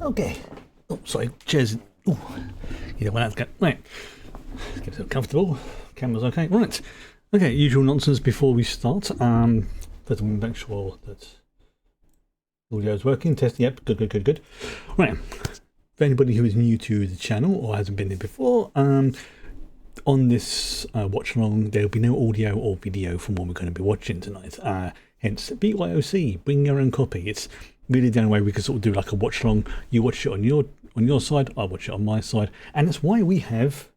Okay. Oh, sorry. Cheers. Oh, you don't want that to go. Right. Let's get it comfortable. Camera's okay. Right. Okay. Usual nonsense before we start. Let's make sure that audio is working. Test. Yep. Good. Right. For anybody who is new to the channel or hasn't been here before, on this watch along, there'll be no audio or video from what we're going to be watching tonight. Hence, BYOC, bring your own copy. It's really the only way we can sort of do like a watch along. You watch it on your side, I watch it on my side, and that's why we have.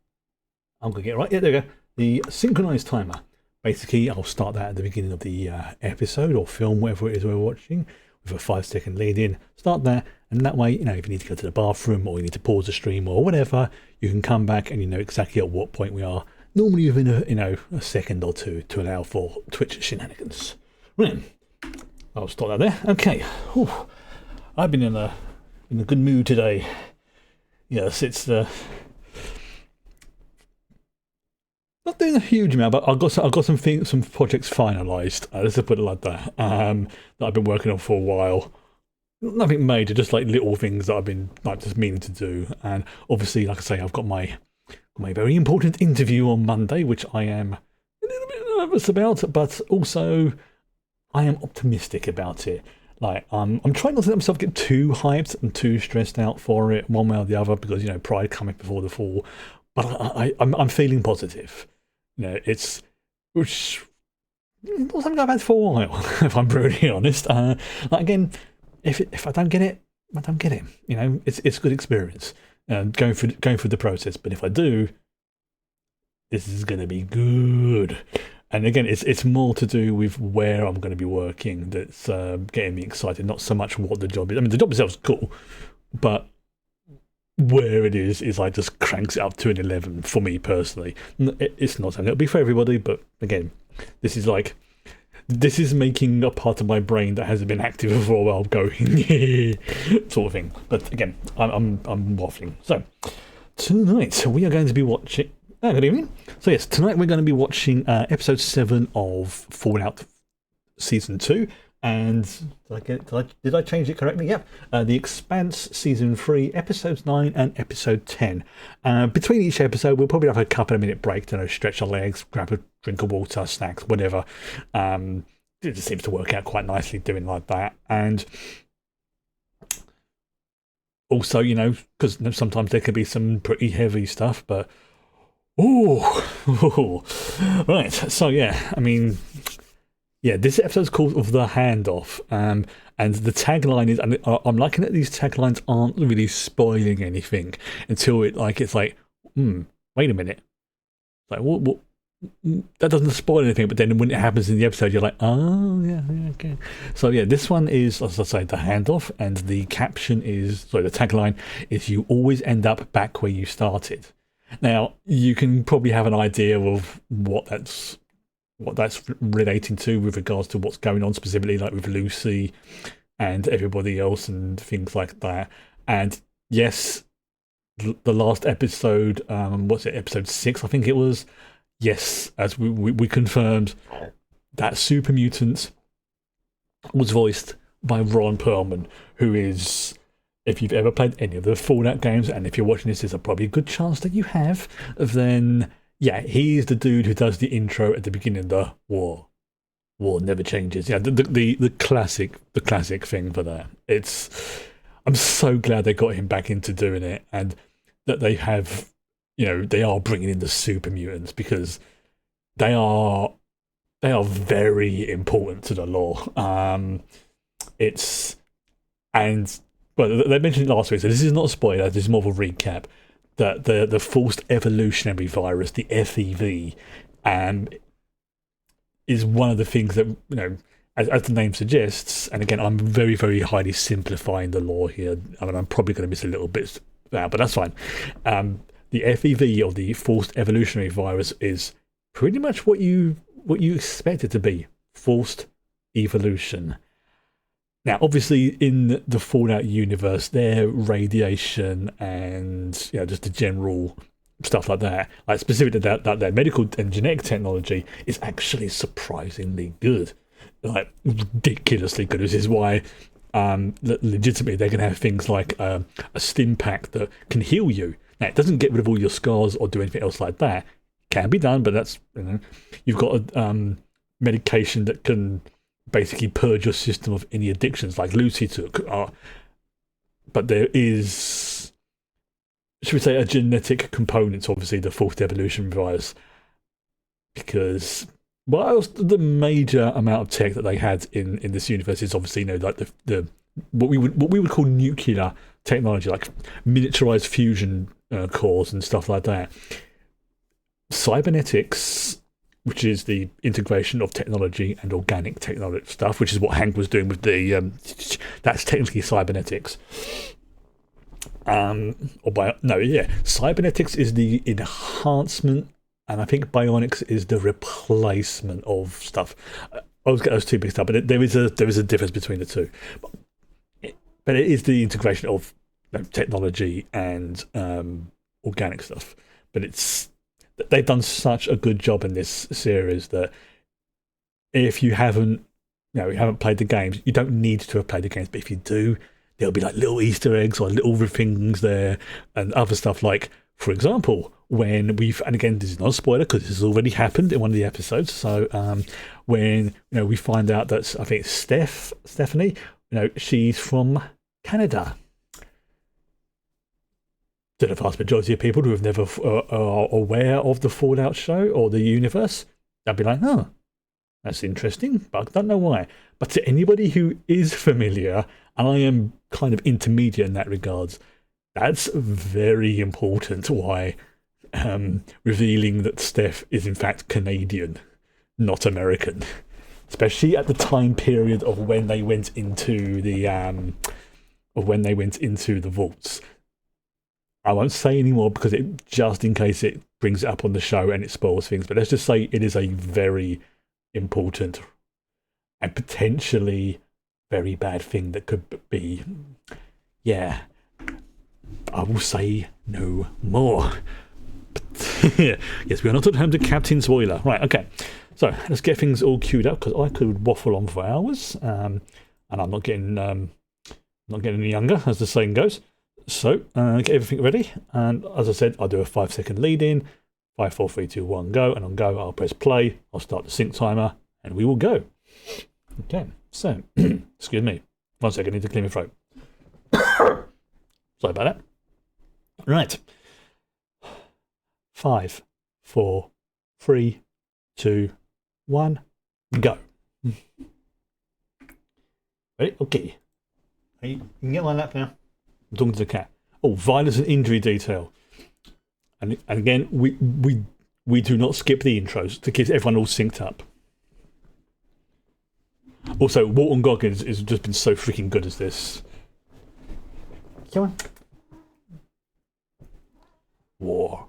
I'm gonna get it right. Yeah, there we go. The synchronized timer. Basically, I'll start that at the beginning of the episode or film, whatever it is we're watching, with a 5-second lead in. Start that, and that way, you know, if you need to go to the bathroom or you need to pause the stream or whatever, you can come back and you know exactly at what point we are. Normally within a second or two to allow for Twitch shenanigans. Right, I'll start that there. Okay, whew. I've been in a good mood today. Yes, it's not doing a huge amount, but I've got some projects finalised. Let's just put it like that. That I've been working on for a while. Nothing major, just like little things that I've been like just meaning to do. And obviously, like I say, I've got my very important interview on Monday, which I am a little bit nervous about, but also I am optimistic about it. Like I'm trying not to let myself get too hyped and too stressed out for it, one way or the other, because you know pride coming before the fall. But I'm feeling positive. You know, it's which not something I've had for a while, if I'm brutally honest. Like again, if I don't get it, I don't get it. You know, it's a good experience going through the process. But if I do, this is going to be good. And again, it's more to do with where I'm going to be working that's getting me excited, not so much what the job is. I mean, the job itself is cool, but where it is like just cranks it up to an 11 for me personally. It's not something it'll be for everybody, but again, this is making a part of my brain that hasn't been active for a while going sort of thing. But again, I'm waffling. So tonight we are going to be watching. Good evening. So yes, tonight we're going to be watching episode 7 of Fallout Season 2. And did I change it correctly? Yep. The Expanse Season 3, Episodes 9 and Episode 10. Between each episode, we'll probably have a couple of minute break to stretch our legs, grab a drink of water, snacks, whatever. It just seems to work out quite nicely doing like that. And also, you know, because sometimes there can be some pretty heavy stuff, but ooh. Right. So yeah, I mean, yeah, this episode's called The Handoff, and the tagline is, and I'm liking that these taglines aren't really spoiling anything until it's like, wait a minute, like what? That doesn't spoil anything, but then when it happens in the episode, you're like, oh yeah, okay. So yeah, this one is, as I say, The Handoff, and the caption is, the tagline is, "You always end up back where you started." Now you can probably have an idea of what that's relating to with regards to what's going on specifically, like with Lucy and everybody else and things like that. And yes, the last episode, what's it, episode 6 I think it was, yes, as we confirmed, that super mutant was voiced by Ron Perlman, who is, if you've ever played any of the Fallout games, and if you're watching this, there's a probably a good chance that you have, then yeah, he's the dude who does the intro at the beginning of the war. War never changes. Yeah, the classic thing for that. I'm so glad they got him back into doing it, and that they have, you know, they are bringing in the super mutants, because they are very important to the lore. Well, they mentioned it last week, so this is not a spoiler. This is more of a recap. That the forced evolutionary virus, the FEV, is one of the things that, you know, as the name suggests, and again, I'm very, very highly simplifying the lore here. I mean, I'm probably going to miss a little bit out, but that's fine. The FEV, or the forced evolutionary virus, is pretty much what you expect it to be: forced evolution. Now, obviously, in the Fallout universe, their radiation and, you know, just the general stuff like that, like specifically that their medical and genetic technology is actually surprisingly good, like ridiculously good. This is why legitimately they can have things like a stim pack that can heal you. Now, it doesn't get rid of all your scars or do anything else like that. It can be done, but that's, you've got a medication that can basically purge your system of any addictions, like Lucy took. But there is, should we say, a genetic component to obviously the fourth evolution virus, because whilst the major amount of tech that they had in this universe is obviously, like the what we would call nuclear technology, like miniaturized fusion cores and stuff like that. Cybernetics, which is the integration of technology and organic technology stuff, which is what Hank was doing with the that's technically cybernetics. Cybernetics is the enhancement, and I think bionics is the replacement of stuff. I always get those two mixed up, but there is a difference between the two. But it is the integration of technology and organic stuff. But they've done such a good job in this series that if you haven't played the games, you don't need to have played the games. But if you do, there'll be like little Easter eggs or little things there and other stuff. Like, for example, and again, this is not a spoiler because this has already happened in one of the episodes. So when we find out that I think Stephanie, she's from Canada. To the vast majority of people who have never are aware of the Fallout show or the universe, they'll be like, "Oh, that's interesting," but I don't know why. But to anybody who is familiar, and I am kind of intermediate in that regards, that's very important. Why revealing that Steph is in fact Canadian, not American, especially at the time period of when they went into the vaults. I won't say any more because just in case it brings it up on the show and it spoils things. But let's just say it is a very important and potentially very bad thing that could be. Yeah, I will say no more. But yes, we are not at home to Captain Spoiler. Right, okay. So let's get things all queued up because I could waffle on for hours, and I'm not getting any younger, as the saying goes. So get everything ready, and as I said, I'll do a 5-second lead in. 5, 4, 3, 2, 1, go, and on go I'll press play. I'll start the sync timer, and we will go. Okay, so excuse me, 1 second, I need to clear my throat. Sorry about that. Right, 5, 4, 3, 2, 1, go. Ready? Okay. Hey, you can get my lap now. I'm talking to the cat. Oh, violence and injury detail. And again, we do not skip the intros to keep everyone all synced up. Also, Walton Goggins has just been so freaking good as this. Come on.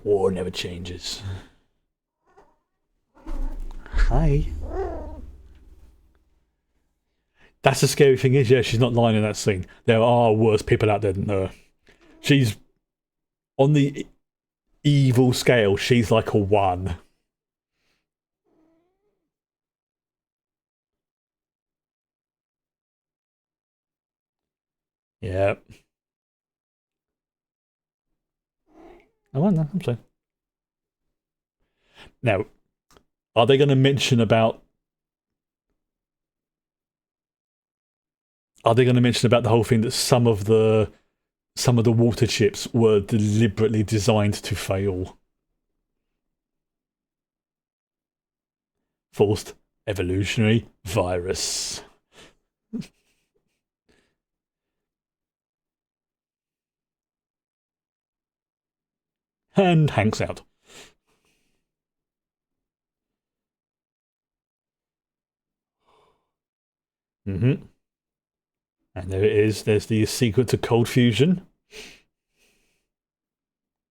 War never changes. Hi. That's the scary thing is, yeah, she's not lying in that scene. There are worse people out there than her. She's on the evil scale, she's like a 1. Yeah. I wonder, I'm sorry. Now, are they going to mention about the whole thing that some of the water chips were deliberately designed to fail? Forced evolutionary virus. And Hank's out. And there it is. There's the secret to cold fusion.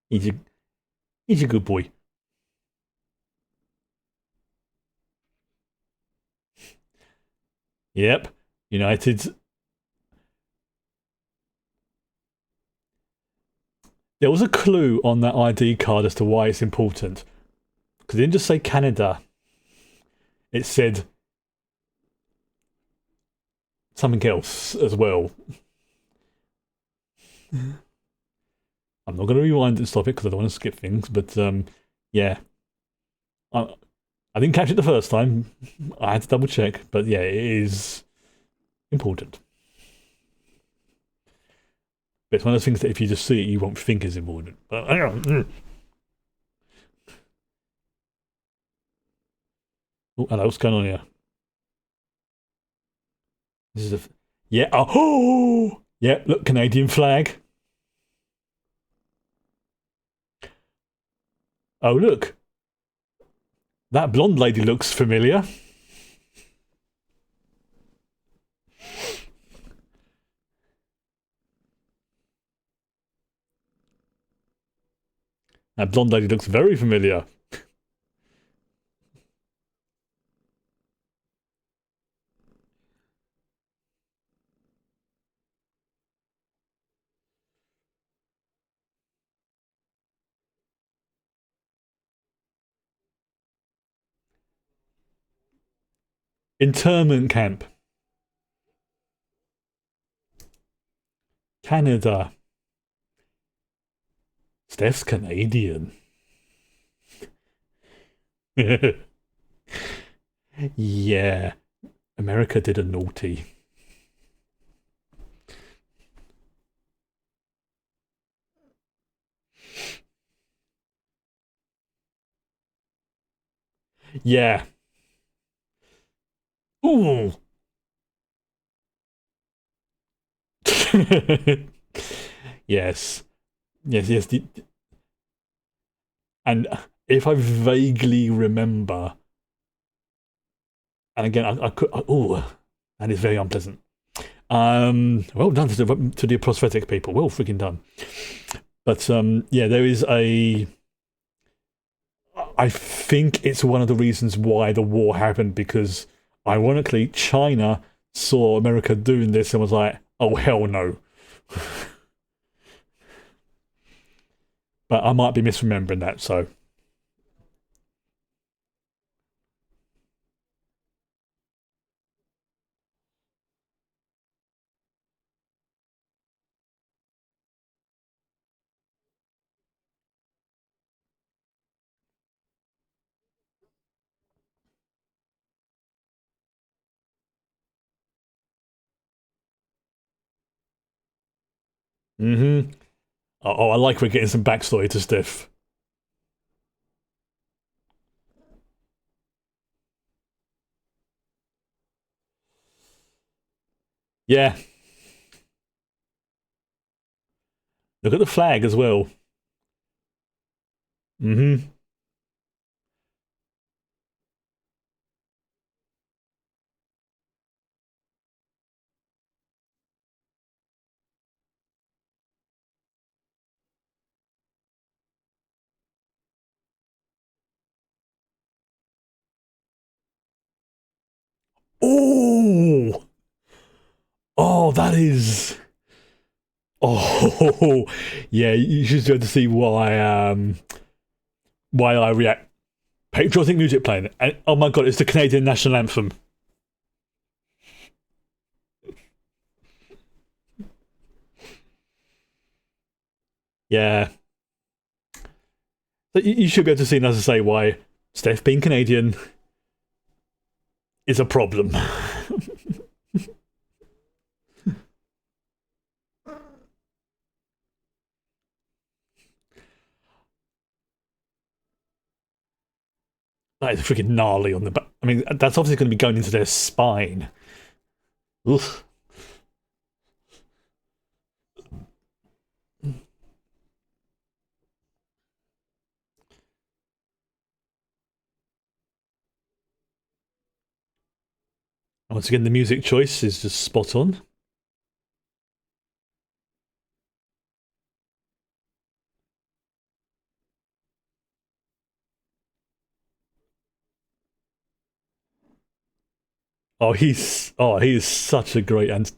He's a good boy. Yep. United. There was a clue on that ID card as to why it's important. Because it didn't just say Canada. It said something else as well. I'm not going to rewind and stop it because I don't want to skip things, but yeah. I, I didn't catch it the first time. I had to double check, but yeah, it is important. But it's one of those things that if you just see it, you won't think is important. But oh, hello, what's going on here? This is a yeah. Oh, yeah. Look, Canadian flag. Oh, look, that blonde lady looks familiar. That blonde lady looks very familiar. Internment camp. Canada. Steph's Canadian. Yeah. America did a naughty. Yeah. Ooh. Yes. Yes, yes. And if I vaguely remember, and again, I could. Oh, that is very unpleasant. Well done to the prosthetic people. Well freaking done. But yeah, there is a. I think it's one of the reasons why the war happened because, ironically, China saw America doing this and was like, "Oh hell no." But I might be misremembering that. So. Mm-hmm. Oh, I like we're getting some backstory to Steph. Yeah. Look at the flag as well. Mm-hmm. Oh, oh, that is. Oh, yeah. You should be able to see why I react. Patriotic music playing, and oh my god, it's the Canadian national anthem. Yeah, so you should be able to see, as I say, why Steph being Canadian is a problem. That is freaking gnarly on the back. I mean, that's obviously going to be going into their spine. Oof. Once again, the music choice is just spot on. He is such a great and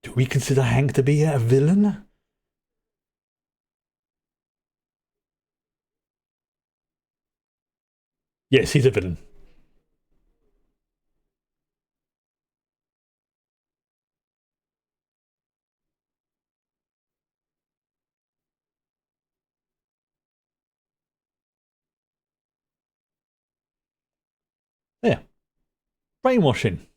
do we consider Hank to be a villain? Yes, he's a villain. Brainwashing.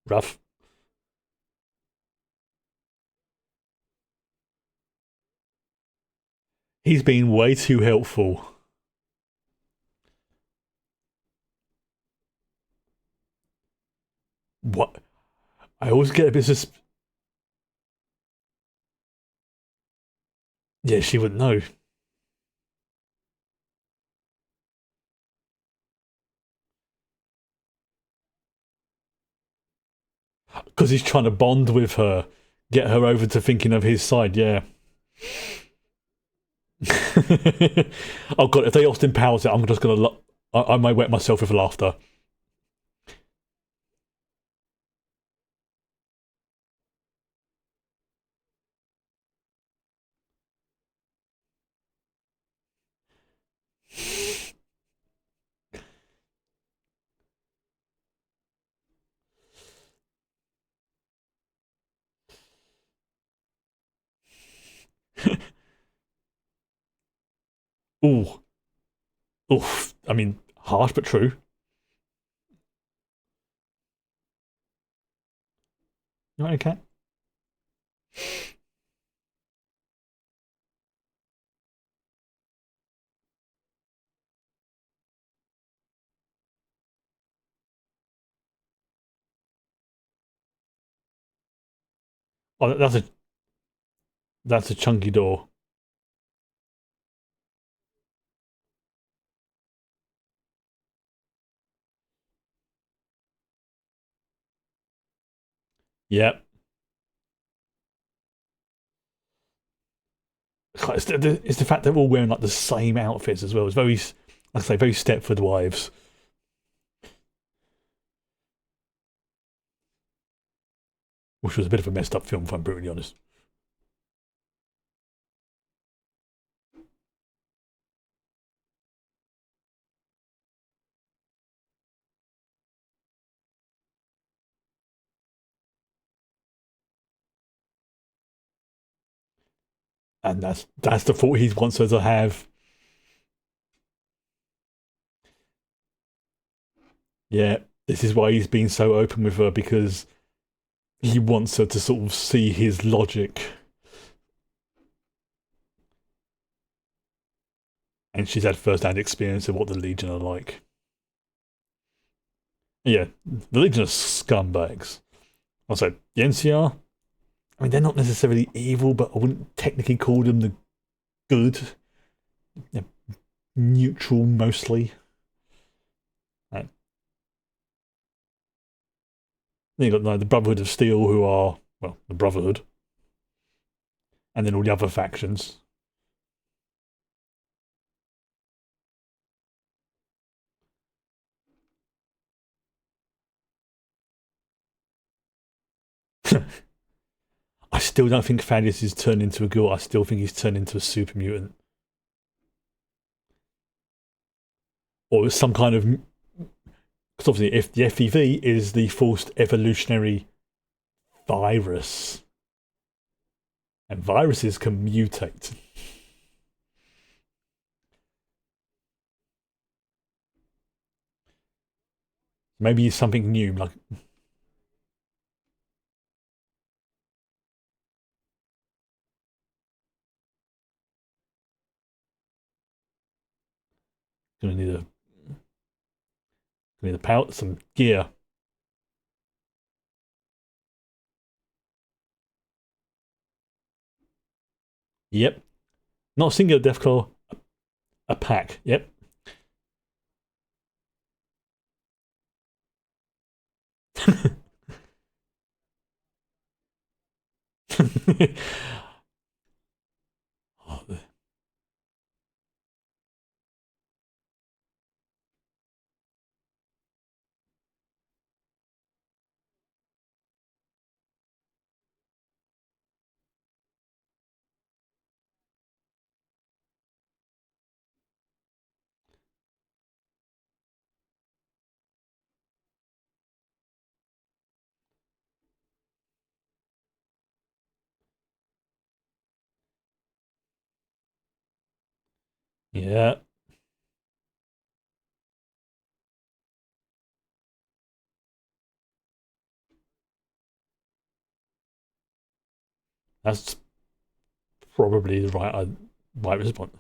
Rough. He's been way too helpful. What? I always get a bit yeah, she wouldn't know. Because he's trying to bond with her, get her over to thinking of his side, yeah. Oh god, if they Austin Powers it, I'm just gonna. I might wet myself with laughter. Ooh, oof. I mean, harsh but true. Right, okay. Oh, that's a chunky door. Yep. It's the fact they're all wearing like the same outfits as well. It's very, like I say, very Stepford Wives, which was a bit of a messed up film, if I'm brutally honest. And that's the thought he wants her to have. Yeah, this is why he's been so open with her because he wants her to sort of see his logic. And she's had first-hand experience of what the Legion are like. Yeah, the Legion are scumbags. Also, the NCR, I mean, they're not necessarily evil, but I wouldn't technically call them the good. They're neutral mostly. Uh, then you've got like, the Brotherhood of Steel, who are, well, the Brotherhood, and then all the other factions. I still don't think Thaddeus is turned into a ghoul. I still think he's turned into a super mutant. Or some kind of. Because obviously, if the FEV is the forced evolutionary virus, and viruses can mutate. Maybe it's something new, like gonna need a power, some gear. Yep, not a singular deathcore, a pack. Yep. Yeah, that's probably the right response.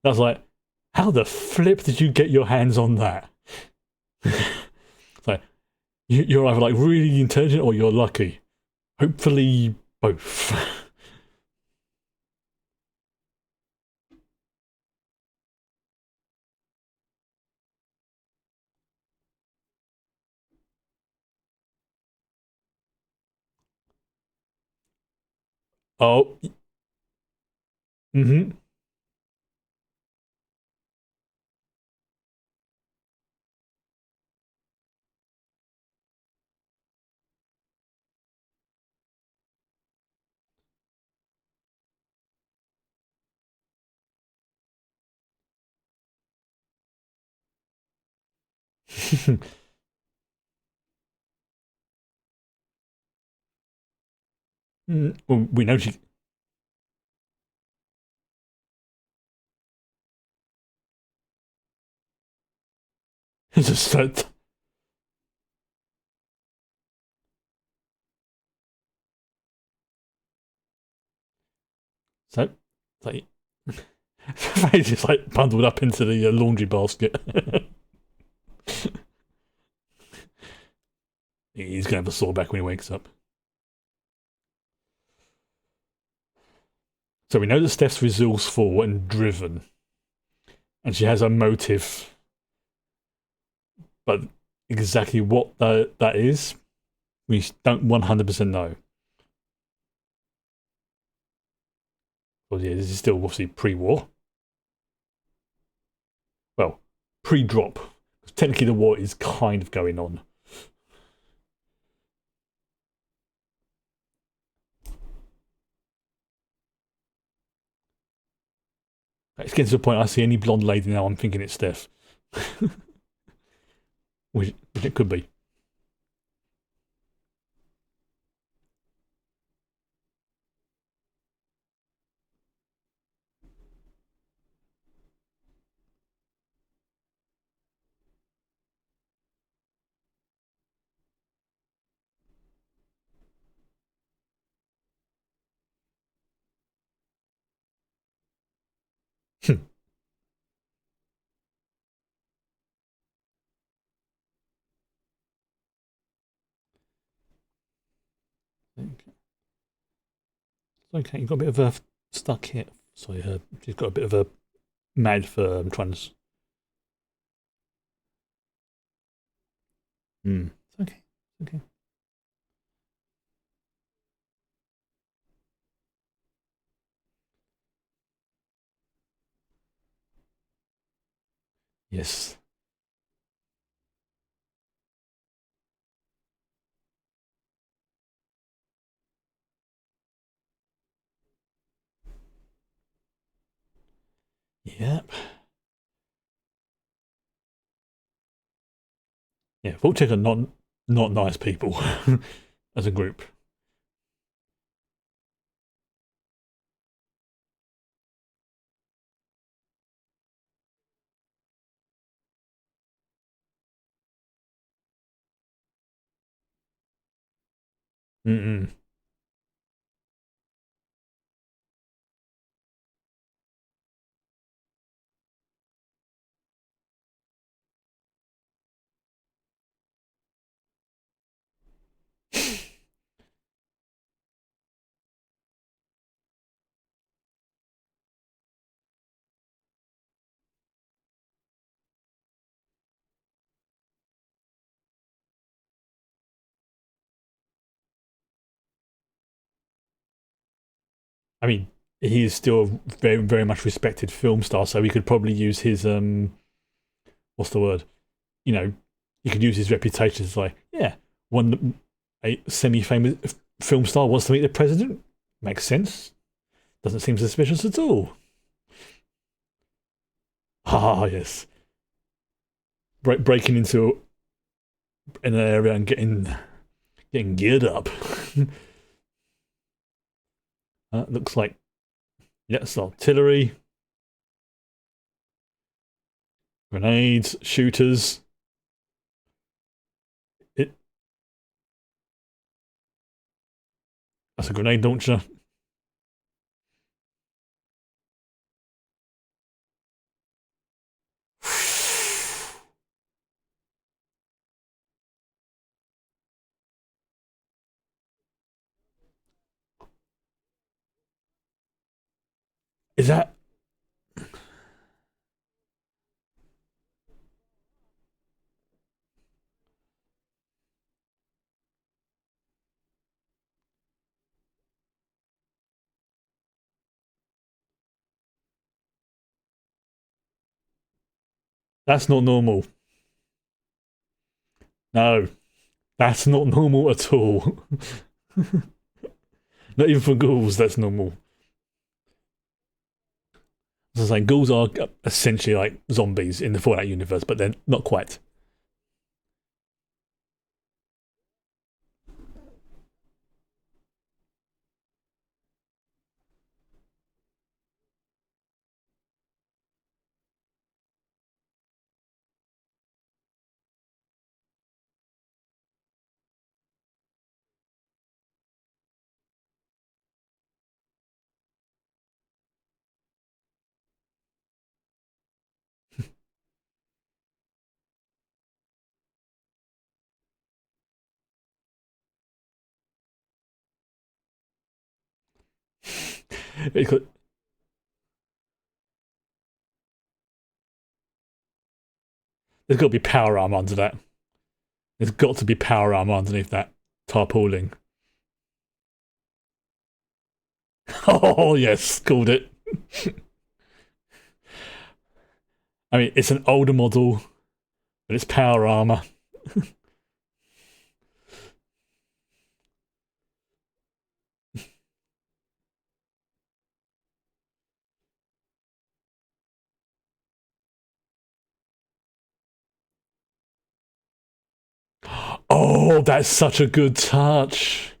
That's like, how the flip did you get your hands on that? Like, you're either like really intelligent or you're lucky. Hopefully, both. Oh, mm-hmm. Well, we know she just said so. Like, he's just like bundled up into the laundry basket. He's gonna have a sore back when he wakes up. So we know that Steph's resourceful and driven, and she has a motive, but exactly what that is, we don't 100% know. Well, yeah, this is still obviously pre-war. Well, pre-drop. Technically, the war is kind of going on. It's getting to the point I see any blonde lady now, I'm thinking it's Steph. Which it could be. Okay, you've got a bit of a stuck here. Sorry, she's got a bit of a mad for trying to. Hmm. It's okay. It's okay. Yes. Yep. Yeah. Vultures are not nice people as a group. Mm-mm. I mean, he is still a very much respected film star, so we could probably use his what's the word? You know, you could use his reputation as like, yeah, one a semi-famous film star wants to meet the president. Makes sense. Doesn't seem suspicious at all. Ah, yes. Breaking into an area and getting geared up. Looks like, yes, artillery, grenades, shooters. It, that's a grenade launcher. Is that? That's not normal. No, that's not normal at all. Not even for ghouls, that's normal. As I was saying, ghouls are essentially like zombies in the Fallout universe, but they're not quite. There's got to be power armor under that. There's got to be power armor underneath that tarpaulin. Oh, yes, called it. I mean, it's an older model, but it's power armor. Oh, that's such a good touch.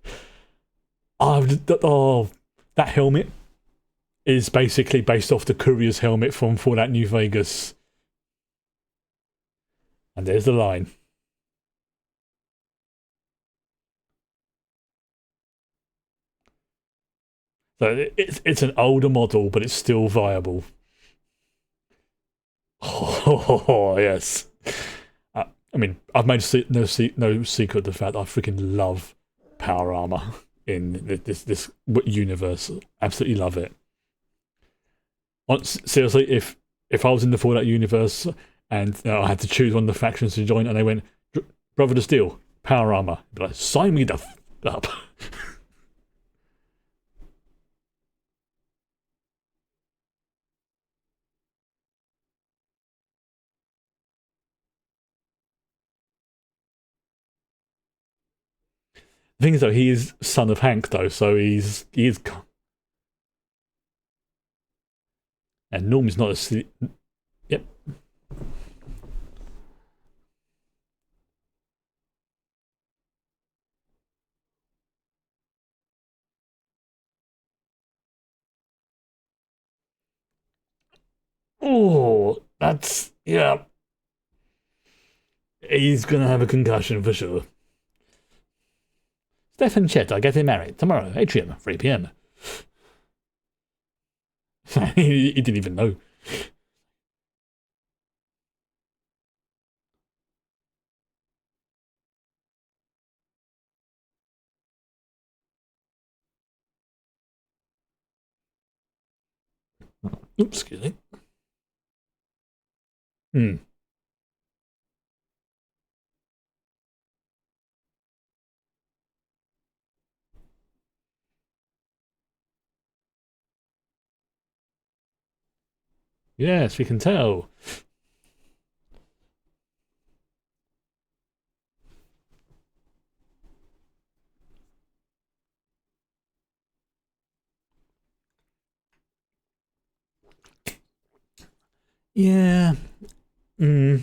Oh, that helmet is basically based off the courier's helmet from Fallout New Vegas. And there's the line. So it's an older model, but it's still viable. Oh, yes. I mean, I've made no secret of the fact I freaking love power armor in this universe. Absolutely love it. Seriously, if I was in the Fallout universe and I had to choose one of the factions to join, and they went, Brother to Steel, power armor, I'd be like, sign me the up. The thing is, though, he is son of Hank, though, so he is, and Norm is not a. Yep. Oh, that's yeah. He's gonna have a concussion for sure. Steph and Chet are getting married tomorrow, atrium, 3 p.m. He didn't even know. Oops, excuse me. Hmm. Yes, we can tell. Yeah. Hmm.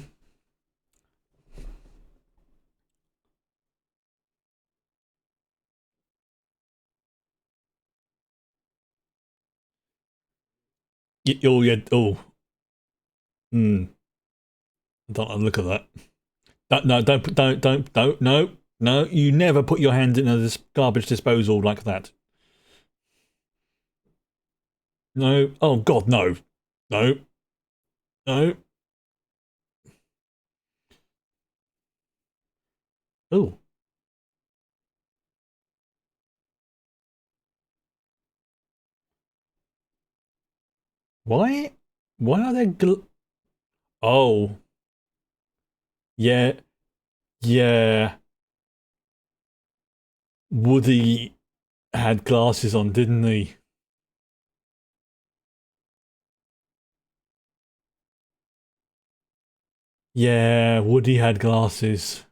Oh, yeah. Oh, mm, don't look at that. No, don't. No, no. You never put your hand in this garbage disposal like that. No. Oh God, no, no, no. Oh, why? Why are there? Oh, yeah, yeah. Woody had glasses on, didn't he? Yeah, Woody had glasses.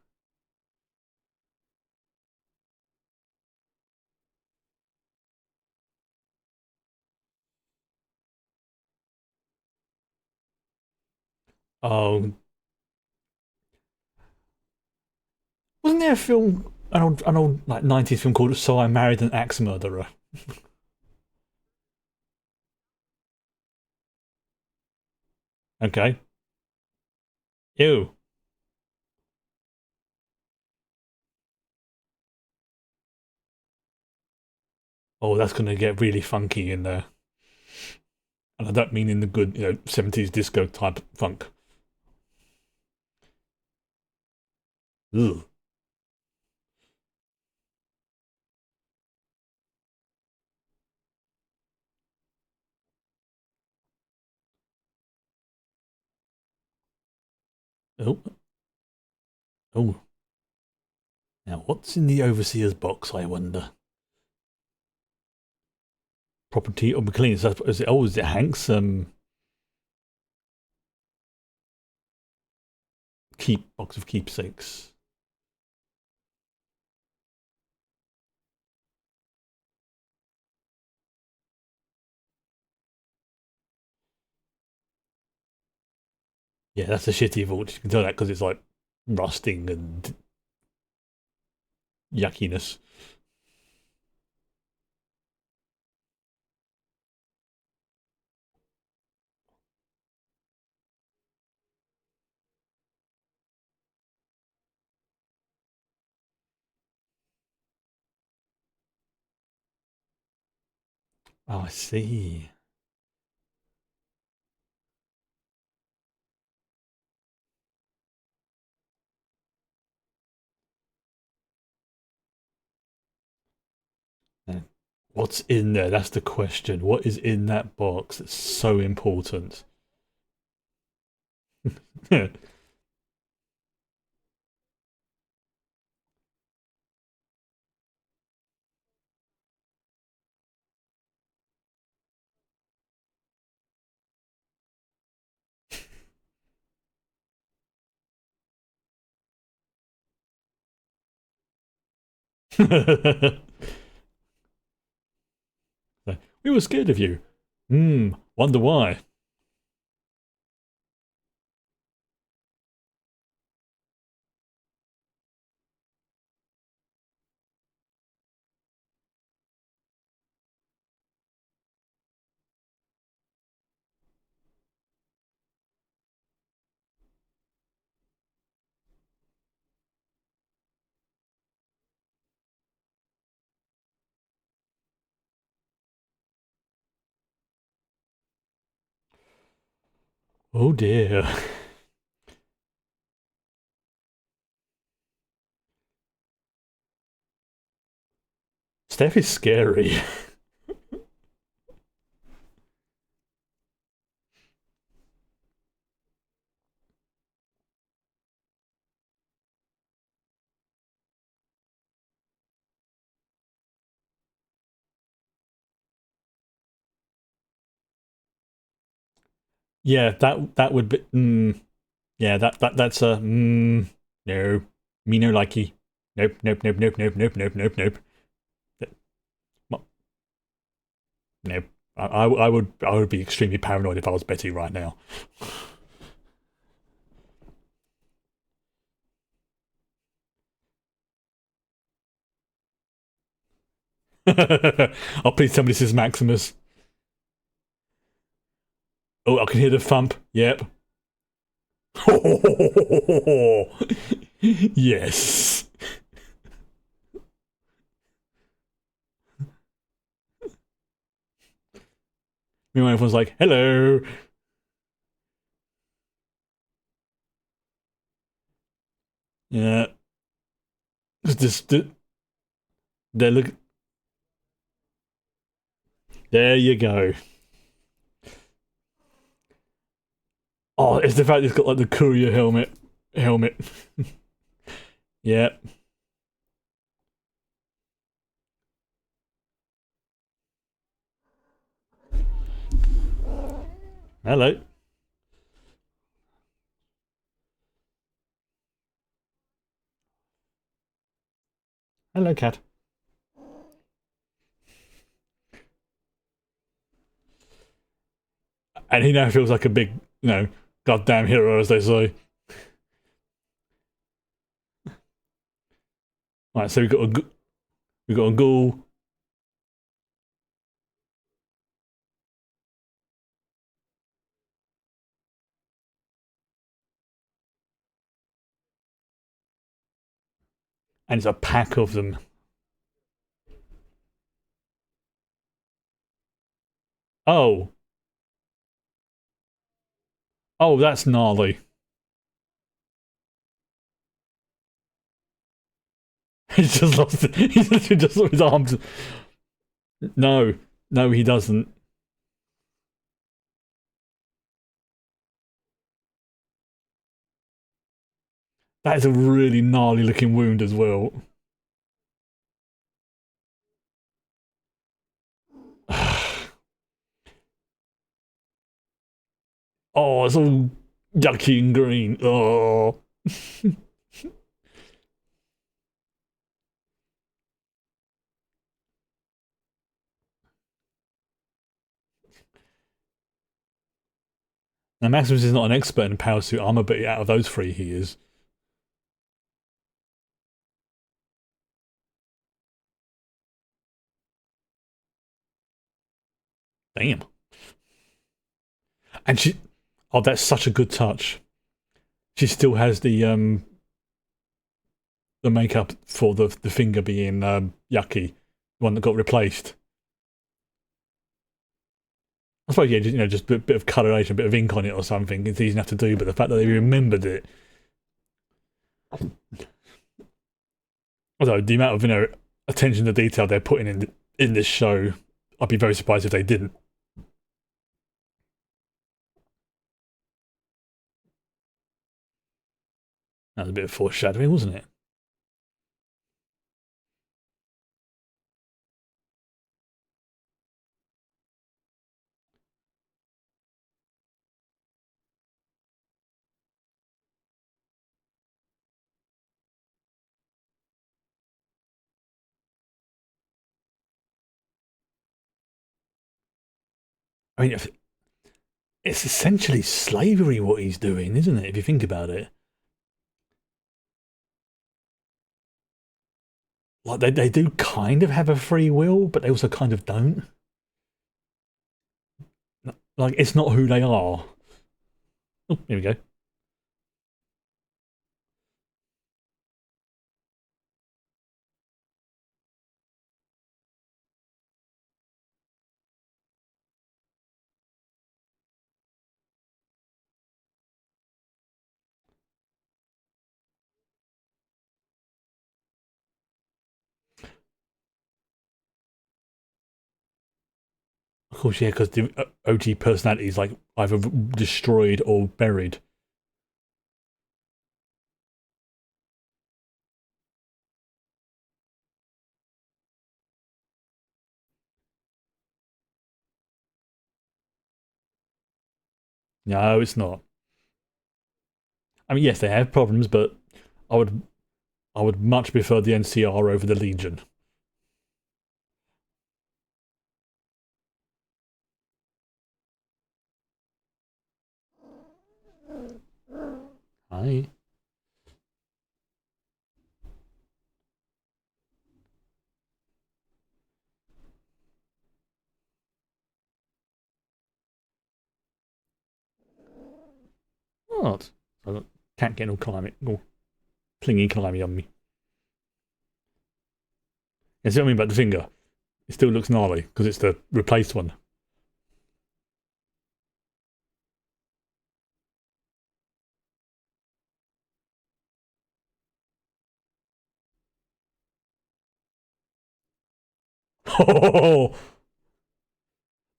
Oh, wasn't there a film, an old like 90s film called So I Married an Axe Murderer? Okay. Ew. Oh, that's gonna get really funky in there. And I don't mean in the good, 70s disco type funk. Ugh. Oh, oh. Now, what's in the overseer's box, I wonder? Property of McLean. Is it Hank's keep box of keepsakes? Yeah, that's a shitty vault. You can tell that because it's like rusting and yuckiness. Oh, I see. Yeah. What's in there? That's the question. What is in that box? It's so important. We were scared of you. Hmm. Wonder why. Oh dear. Steph is scary. Yeah, that would be. Yeah, that's a. No, me no likey. Nope, nope, nope, nope, nope, nope, nope, nope, nope. Nope. I would be extremely paranoid if I was Betty right now. Oh, please tell me this is Maximus. Oh, I can hear the thump. Yep. Yes. Meanwhile, everyone's like, hello. Yeah. Just, there, look. There you go. Oh, it's the fact it's got like the courier helmet. Helmet. Yeah. Hello. Hello, cat. And he now feels like a big, goddamn hero, as they say. Right, so we've got a ghoul, and it's a pack of them. Oh, oh, that's gnarly. He's just lost. He's literally just lost his arms. No, no, he doesn't. That is a really gnarly looking wound as well. Oh, it's all yucky and green. Oh. Now, Maximus is not an expert in power suit armor, but out of those three, he is. Damn. And she, oh, that's such a good touch. She still has the makeup for the finger being yucky, one that got replaced. I suppose, yeah, just a bit of coloration, a bit of ink on it or something. It's easy enough to do, but the fact that they remembered it. Although the amount of attention to detail they're putting in this show, I'd be very surprised if they didn't. That was a bit of foreshadowing, wasn't it? I mean, it's essentially slavery what he's doing, isn't it? If you think about it, like they do kind of have a free will, but they also kind of don't. Like it's not who they are. Oh, here we go. Of course, yeah, because the OG personality is like either destroyed or buried. No, it's not. I mean, yes, they have problems, but I would I would much prefer the NCR over the Legion. Aye. I got cat getting all clingy climby on me. You see what I mean about the finger? It still looks gnarly because it's the replaced one. Oh,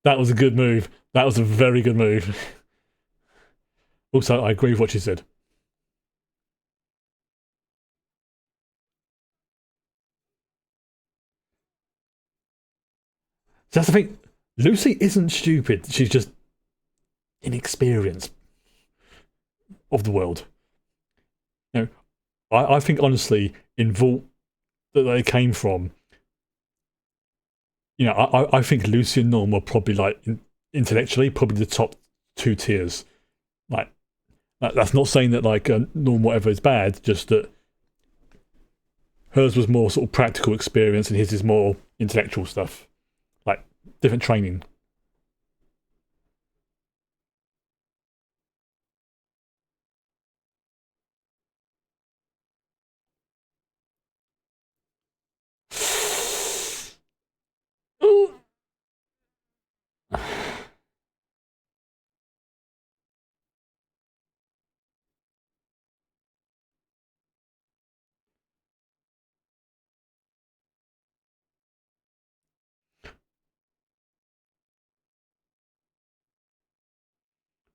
that was a good move. That was a very good move. Also, I agree with what she said. So that's the thing. Lucy isn't stupid. She's just inexperienced of the world. You know, I think honestly, in Vault that they came from, you know, I think Lucy and Norm were probably like intellectually probably the top two tiers. Like that's not saying that like Norm whatever is bad, just that hers was more sort of practical experience and his is more intellectual stuff, like different training.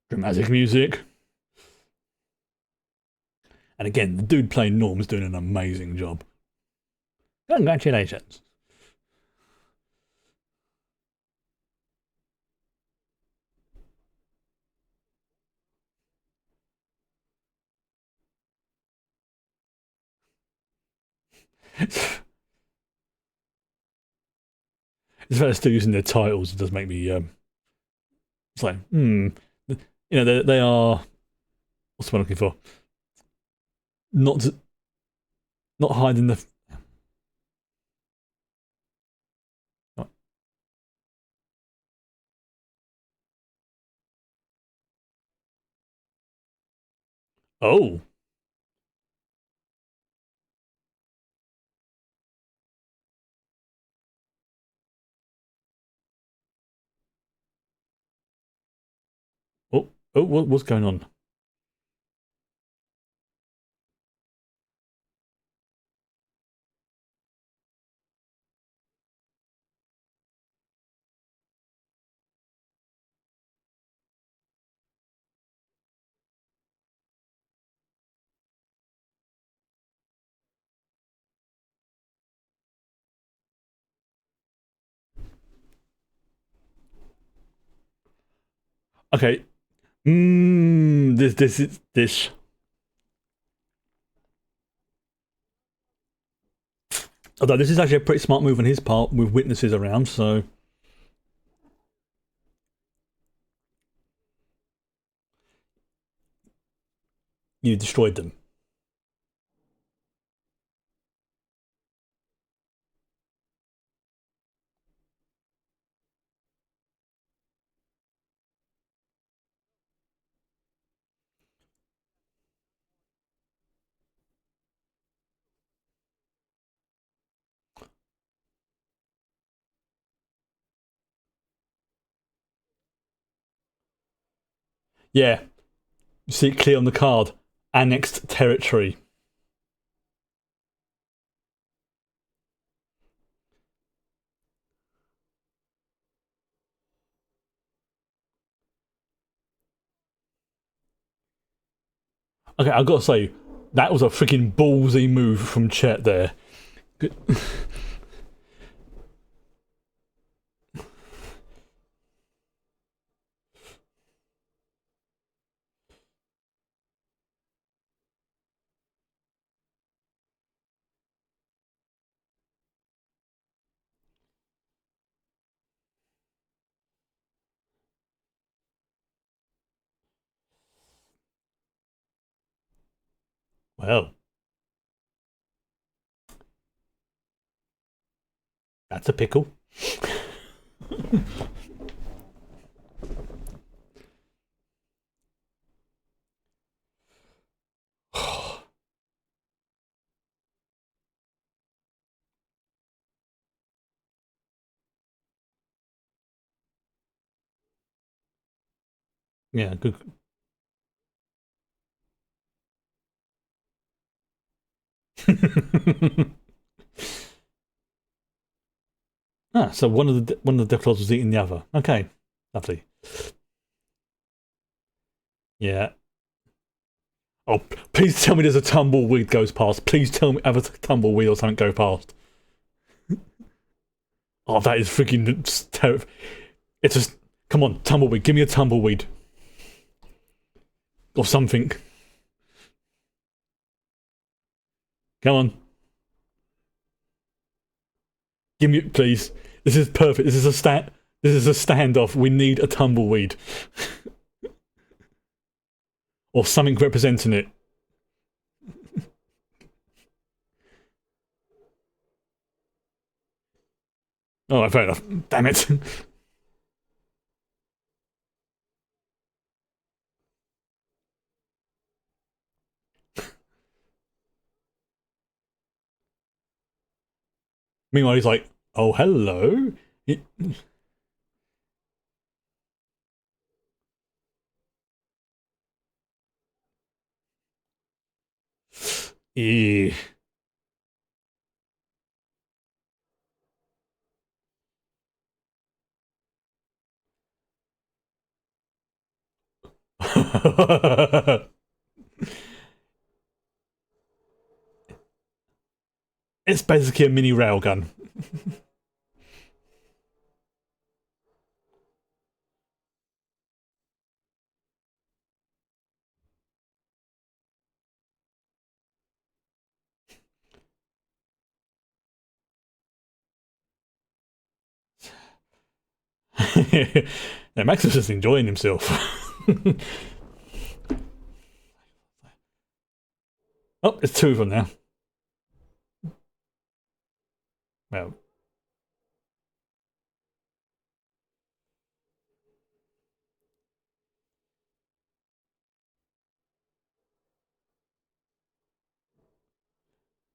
Dramatic music. And again, the dude playing Norm's doing an amazing job. Congratulations. It's they're still using their titles. It does make me. It's like, you know, they are. What's what I'm looking for? Not not hiding the. Oh, what's going on? Okay. This is this. Although this is actually a pretty smart move on his part with witnesses around, so you destroyed them. Yeah, you see it clear on the card. Annexed territory. Okay, I've got to say, that was a freaking ballsy move from Chet there. Well, that's a pickle. Yeah, good. Ah, so one of the Deathclaws was eating the other. Okay, lovely. Yeah. Oh, please tell me there's a tumbleweed goes past. Please tell me have a tumbleweed or something go past. Oh, that is freaking terrible. It's just, come on, tumbleweed. Give me a tumbleweed or something. Come on, give me, please. This is perfect. This is a stand. This is a standoff. We need a tumbleweed or something representing it. All right, fair enough. Damn it. Meanwhile, he's like, "Oh, hello." Eh. It's basically a mini railgun. Yeah, Max is just enjoying himself. Oh, it's two of them now. Well,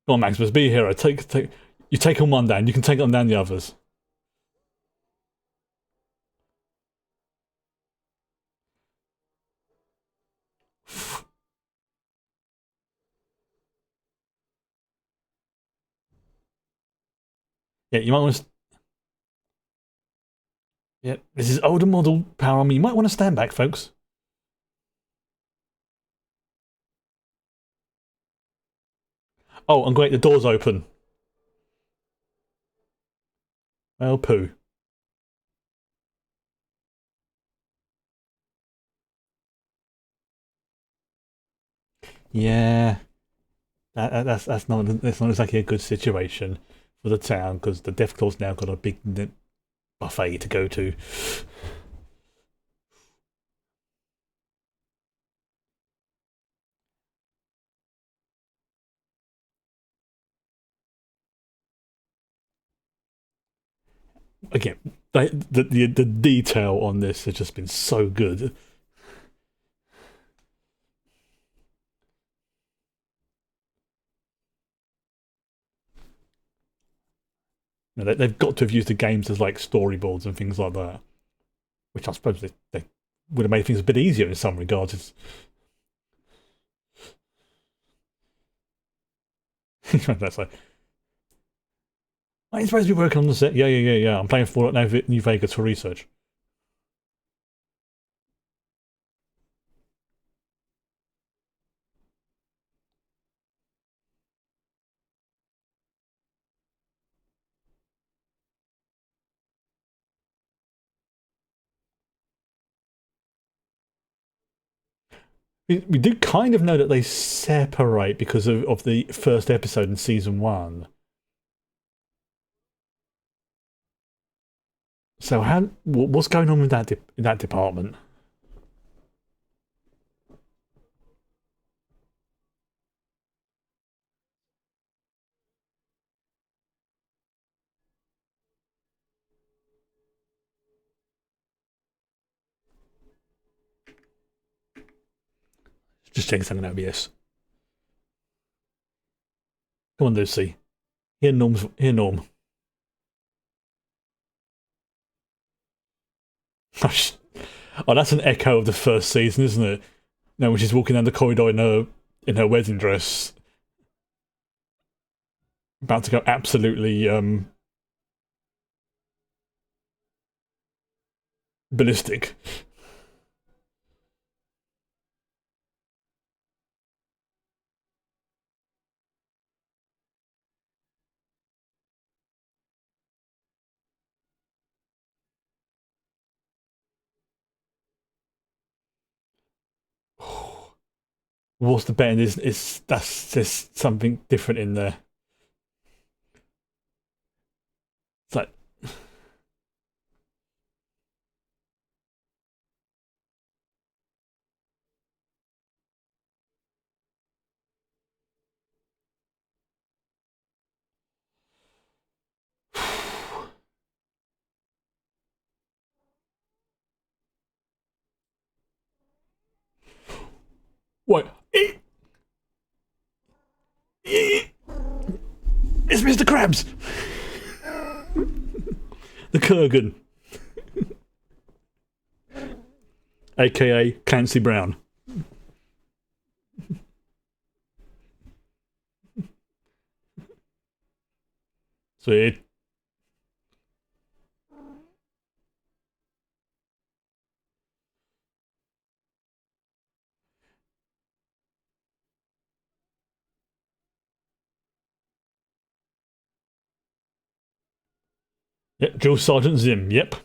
come on, Maximus, be a hero. You take on one down, you can take on down the others. Yeah, you might want to. Yeah, this is older model power armor. You might want to stand back, folks. Oh, and great, the door's open. Well, poo. Yeah, that's not exactly a good situation for the town because the Deathclaw's now got a big buffet to go to. Again, the detail on this has just been so good. You know, they've got to have used the games as like storyboards and things like that, which I suppose they would have made things a bit easier in some regards. That's like, are you supposed to be working on the set? Yeah. I'm playing Fallout New Vegas for research. We do kind of know that they separate because of the first episode in season one. So what's going on with in that department? Just checking something OBS. Come on, Lucy. Here, Norm. Oh, that's an echo of the first season, isn't it? You know, when she's walking down the corridor in her wedding dress, about to go absolutely ballistic. What's the betting is that's just something different in there. It's like, what? It's Mr. Krabs, the Kurgan, aka Clancy Brown. So yep, Drill Sergeant Zim. Yep.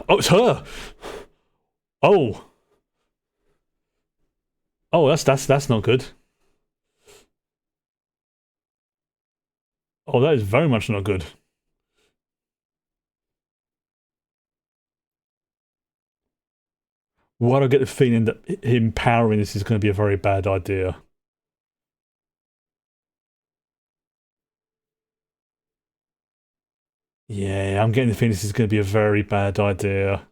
Oh, it's her. Oh, oh, that's not good. Oh, that is very much not good. Why do I get the feeling that him powering this is going to be a very bad idea? Yeah, I'm getting the feeling this is going to be a very bad idea.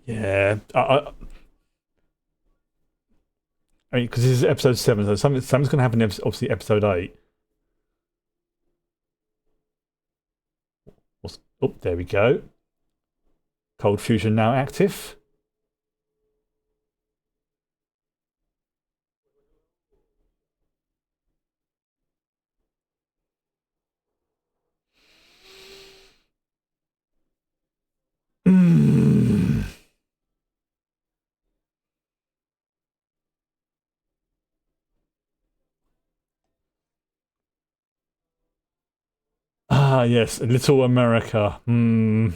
Yeah, I mean, because this is episode 7, so something's going to happen in obviously episode 8. Oh, there we go. Cold fusion now active. Mm. Ah, yes, Little America. Hmm.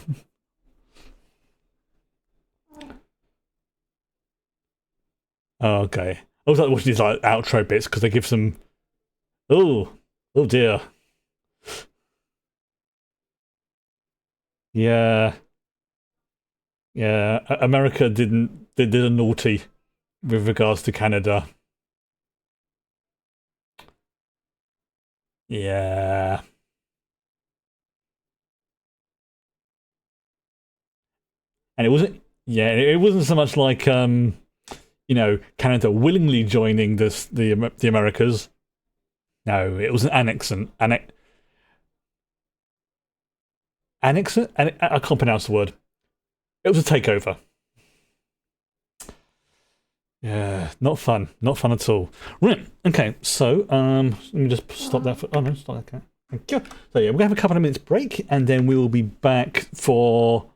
Oh, okay. I was like watching these like outro bits because they give some. Oh, oh dear. Yeah, yeah. America didn't. They did a naughty with regards to Canada. Yeah, and it wasn't. Yeah, it wasn't so much like you know, Canada willingly joining the Americas. No, it was an annexant. Annexant. I can't pronounce the word. It was a takeover. Yeah, not fun. Not fun at all. Right. Okay. So, let me just stop that for. Oh no, stop. Okay. Thank you. So yeah, we're gonna have a couple of minutes break, and then we will be back for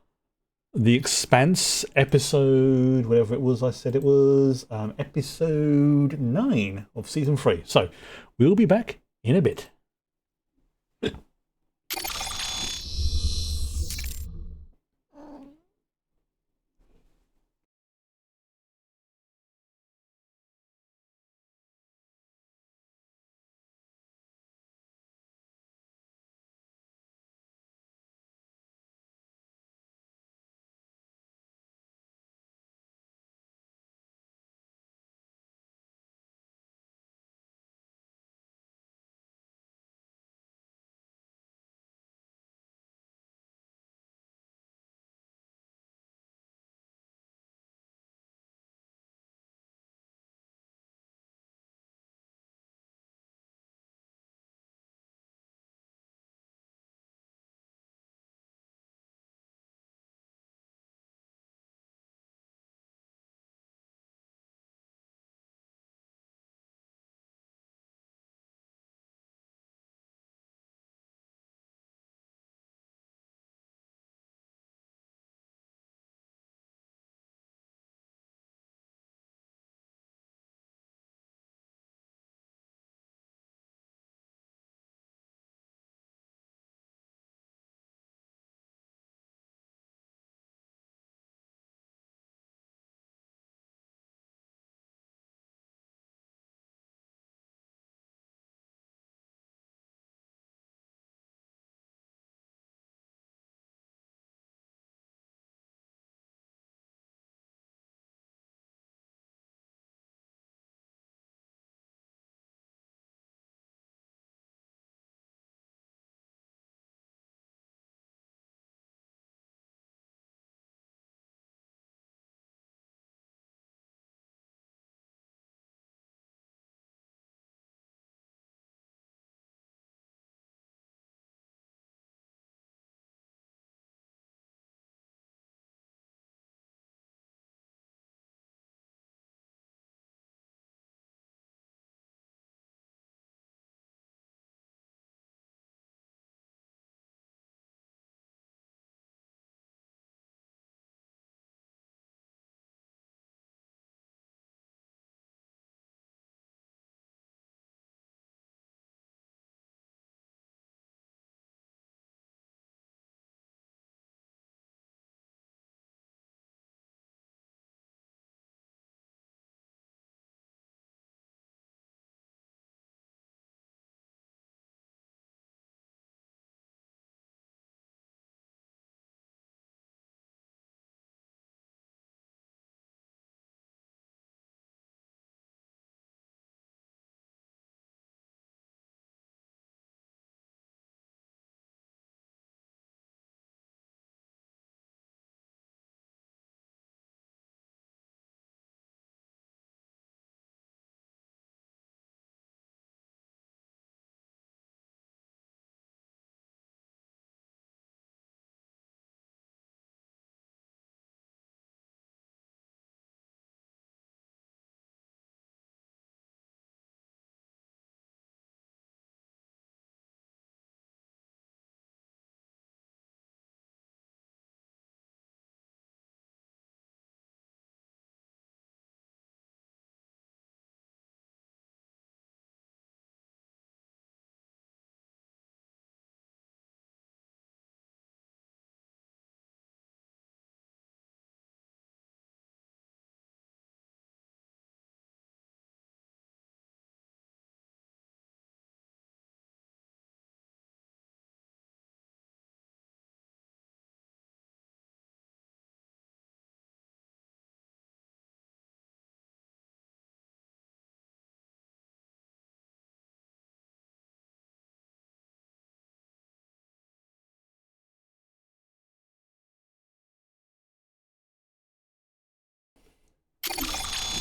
the Expanse episode, whatever it was. I said it was episode 9 of season 3. So, we'll be back in a bit.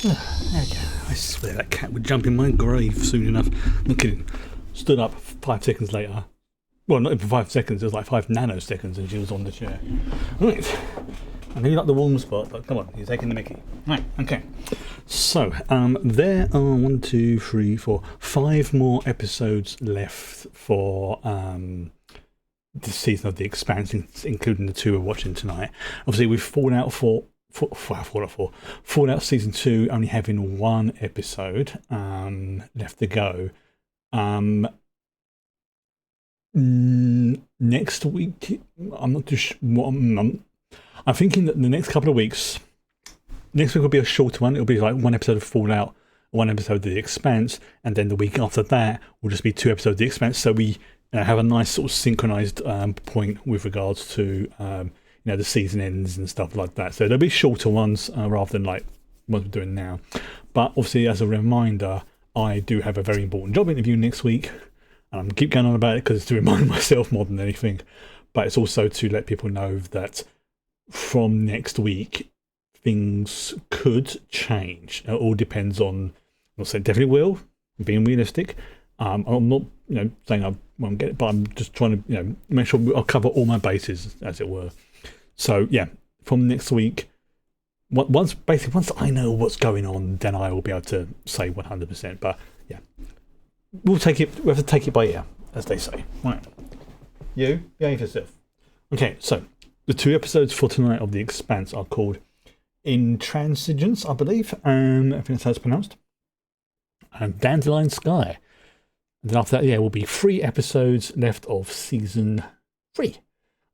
Okay, I swear that cat would jump in my grave soon enough. I'm kidding. Stood up 5 seconds later. Well, not even 5 seconds, it was like 5 nanoseconds and she was on the chair. Right. I know you like the warm spot, but come on, you're taking the mickey. Right, okay. So, there are 1, 2, 3, 4, 5 more episodes left for this season of The Expanse, including the 2 we're watching tonight. Obviously, we've Fallout Season 2 only having 1 episode left to go. Next week, I'm not too sure. I'm thinking that the next couple of weeks, next week will be a shorter one. It'll be like 1 episode of Fallout, 1 episode of The Expanse, and then the week after that will just be 2 episodes of The Expanse. So we have a nice sort of synchronized point with regards to the season ends and stuff like that. So there'll be shorter ones rather than like what we're doing now. But obviously, as a reminder, I do have a very important job interview next week. And I'm keep going on about it because it's to remind myself more than anything. But it's also to let people know that from next week, things could change. It all depends on, I'm not saying definitely will, being realistic. I'm not saying I won't get it, but I'm just trying to make sure I'll cover all my bases, as it were. So yeah, from next week, once I know what's going on, then I will be able to say 100%. But yeah, we have to take it by ear, as they say. Right, you behave yourself. Okay, so the 2 episodes for tonight of The Expanse are called Intransigence, I believe. I think that's how it's pronounced. And Dandelion Sky. And then after that, will be 3 episodes left of season 3.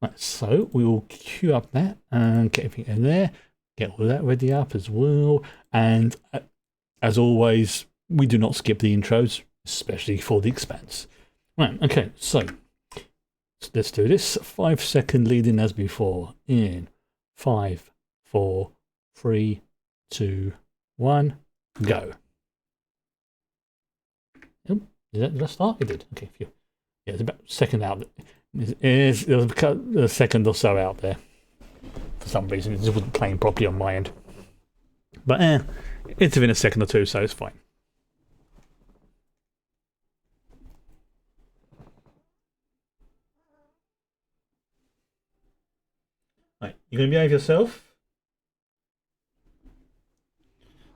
Right, so we will queue up that and get everything in there, get all that ready up as well. And as always, we do not skip the intros, especially for The Expanse. Right, okay, so let's do this. 5-second lead in as before. In 5, 4, 3, 2, 1, go. Oh, did I start? It did. Okay, phew. Yeah, it's about a second out. There's a second or so out there. For some reason, it just wasn't playing properly on my end. But it's within a second or two, so it's fine. Right, you gonna behave yourself?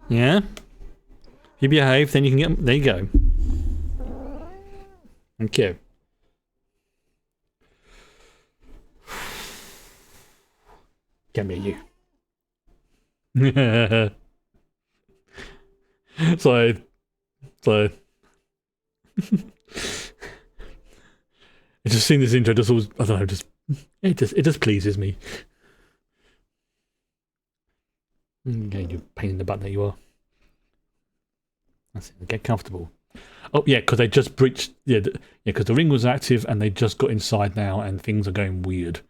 Yeah. If you behave, then you can get. There you go. Thank you. Get me you. so it's just seeing this intro just always, I don't know, it just pleases me. Okay, you pain in the butt that you are. That's it. Get comfortable. Oh yeah, because they just breached. Yeah, because the ring was active and they just got inside now, and things are going weird.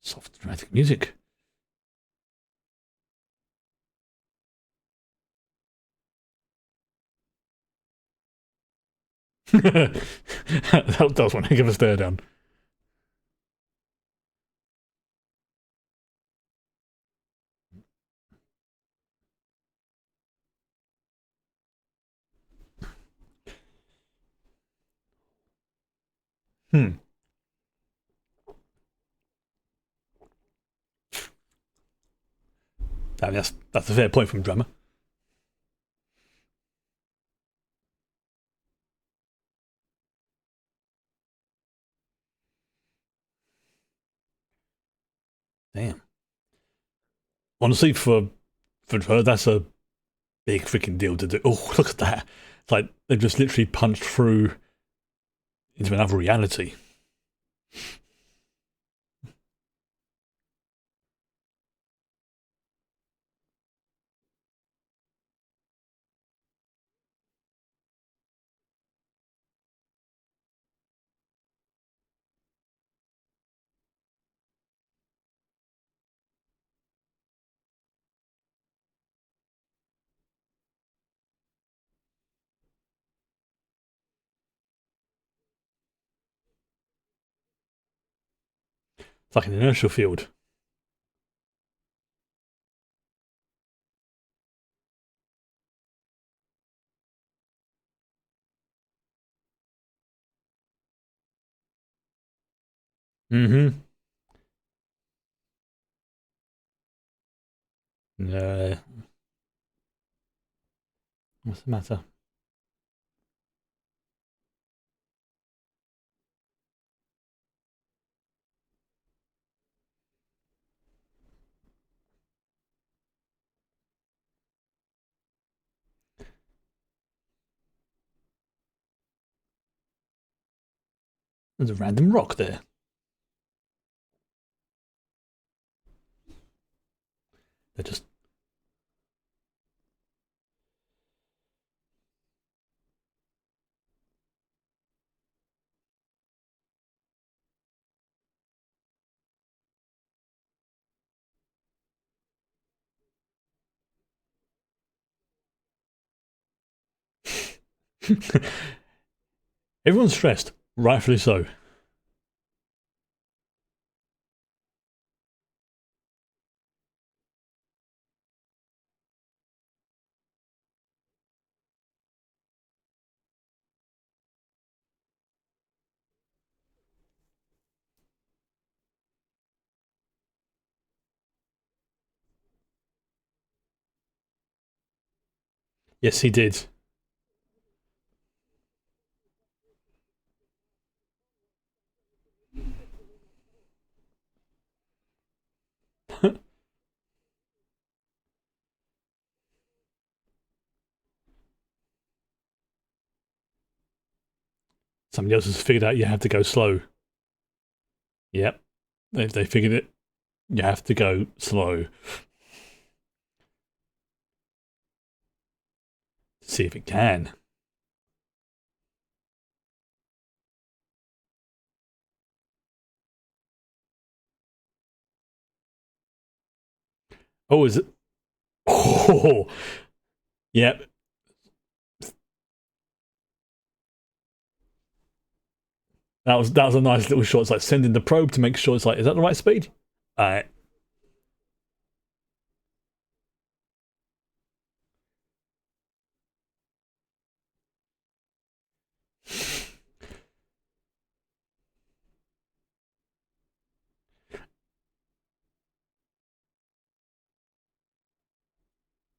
Soft dramatic music. That does want to give a stare down. I mean, that's a fair point from drummer. Damn. Honestly, for her, that's a big freaking deal to do. Oh, look at that! It's like they've just literally punched through into another reality. It's like an inertial field. Mm-hmm. Uh, what's the matter? There's a random rock there. They're just. Everyone's stressed, rightfully so. Yes, he did. Somebody else has figured out you have to go slow. Yep. If they figured it, you have to go slow. See if it can. Oh, is it? Oh, yep. That was a nice little shot. It's like sending the probe to make sure it's like, is that the right speed? Alright.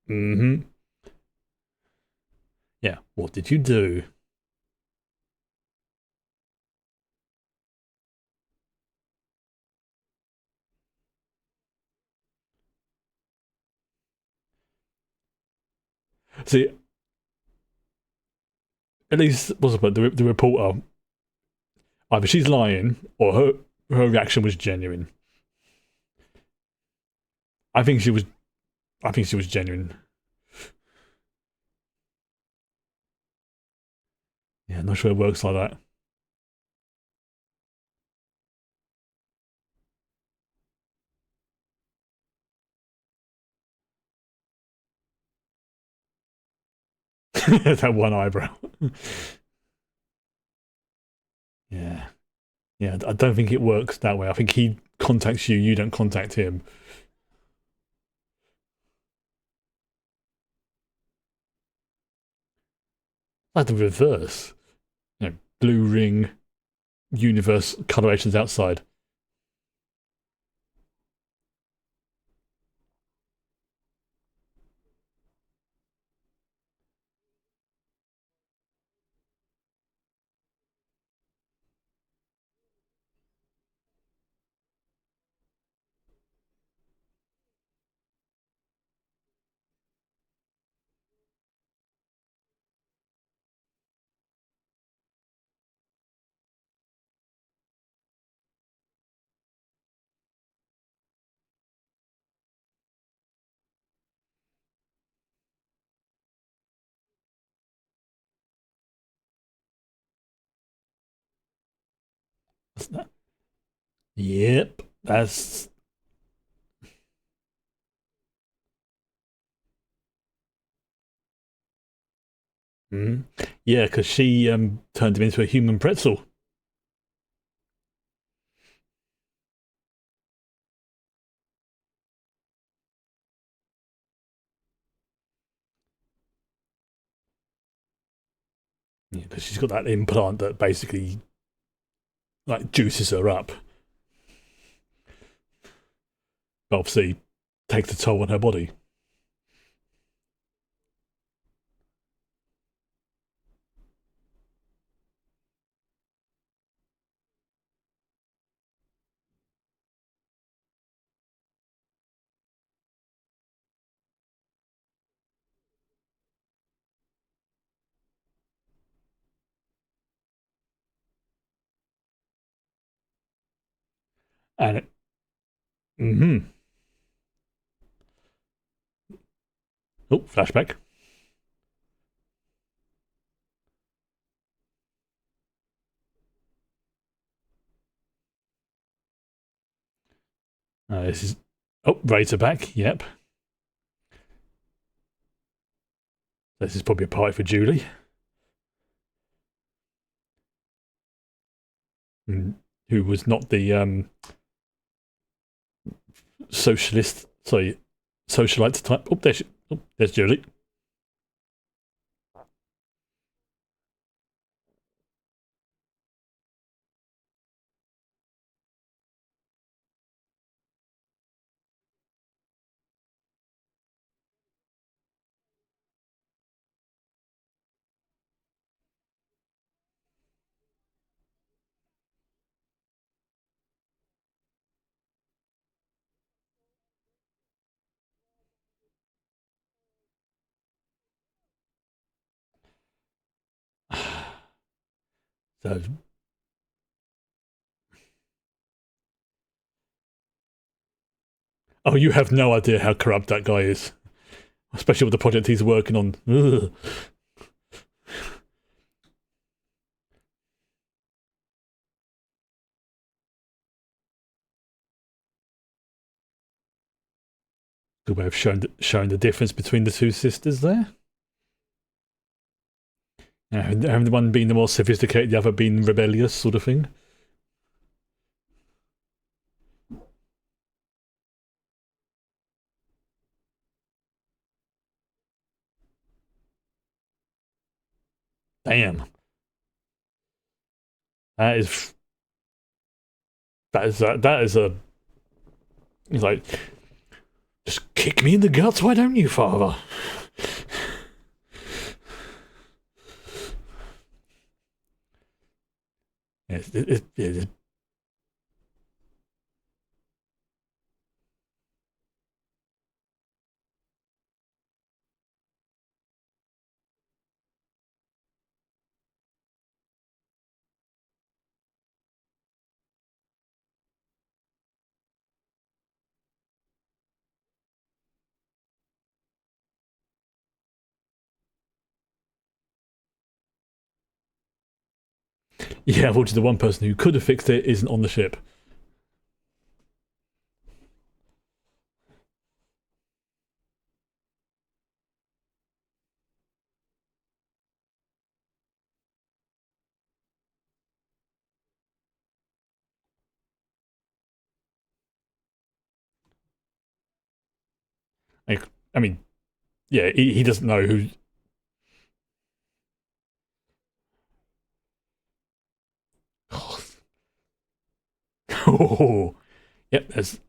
Mm-hmm. Yeah. What did you do? See, at least what's it, the reporter, either she's lying or her reaction was genuine. I think she was. I think she was genuine. Yeah, not sure it works like that. That one eyebrow. Yeah. Yeah, I don't think it works that way. I think he contacts you, you don't contact him. Like the reverse. Blue ring, universe, colorations outside. Yep, that's mm. Yeah, because she turned him into a human pretzel. because she's got that implant that basically like juices her up, but obviously takes a toll on her body. And mm-hmm. Oh, flashback. This is Raider back. Yep. This is probably a party for Julie, who was not the socialist, sorry, socialite type. There's Julie. So, oh, you have no idea how corrupt that guy is, especially with the project he's working on. Ugh. Good way of showing the difference between the two sisters there. Having the one being the more sophisticated, the other being rebellious, sort of thing. Damn, that is that is a it's like, just kick me in the guts, why don't you, father? It, yeah, unfortunately, the one person who could have fixed it isn't on the ship. Like, I mean, yeah, he doesn't know who. Oh, yep. There's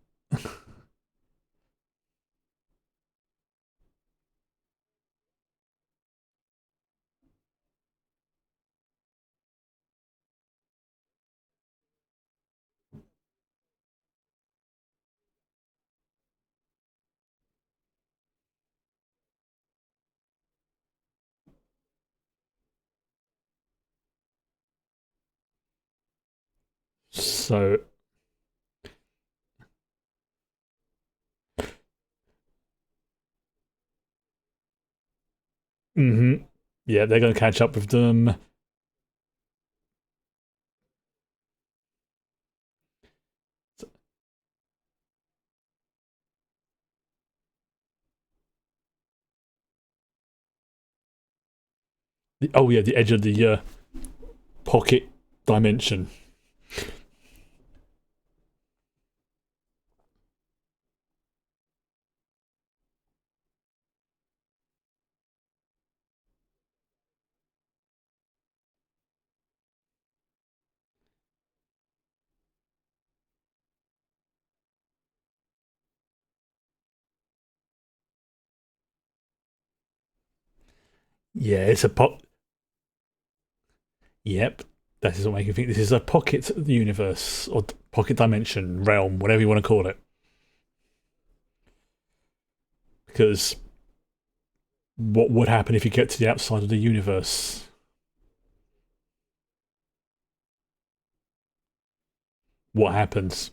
so. Mm-hmm. Yeah, they're going to catch up with them. Oh yeah, the edge of the pocket dimension. Yeah, it's a po. Yep, that is what makes me think this is a pocket universe or pocket dimension realm, whatever you want to call it. Because what would happen if you get to the outside of the universe? What happens?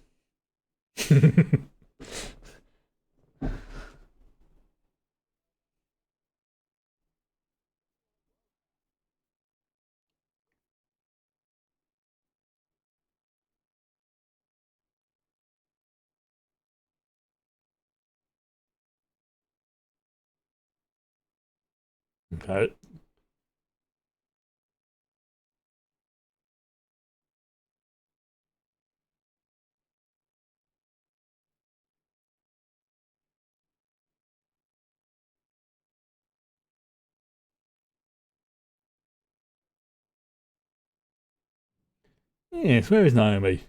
Okay. Yes, where is Naomi?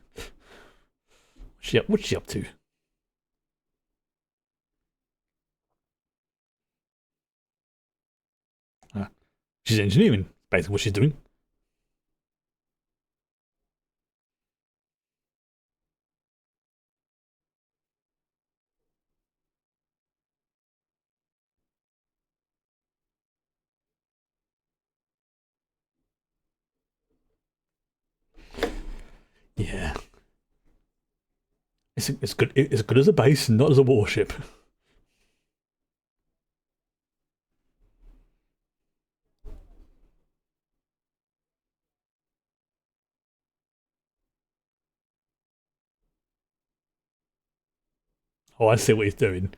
What's she up to? Uh, she's engineering, basically what she's doing. Yeah, it's good. It's good as a base, not as a warship. Oh, I see what he's doing.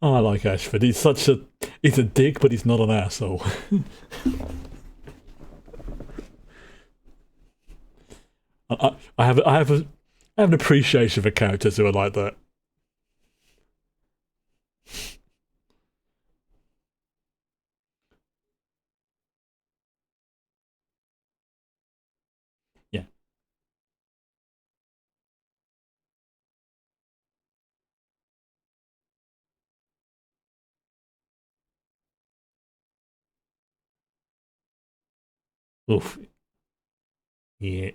Oh, I like Ashford. He's a dick, but he's not an asshole. I have an appreciation for characters who are like that. Yeah. Oof. Yeah.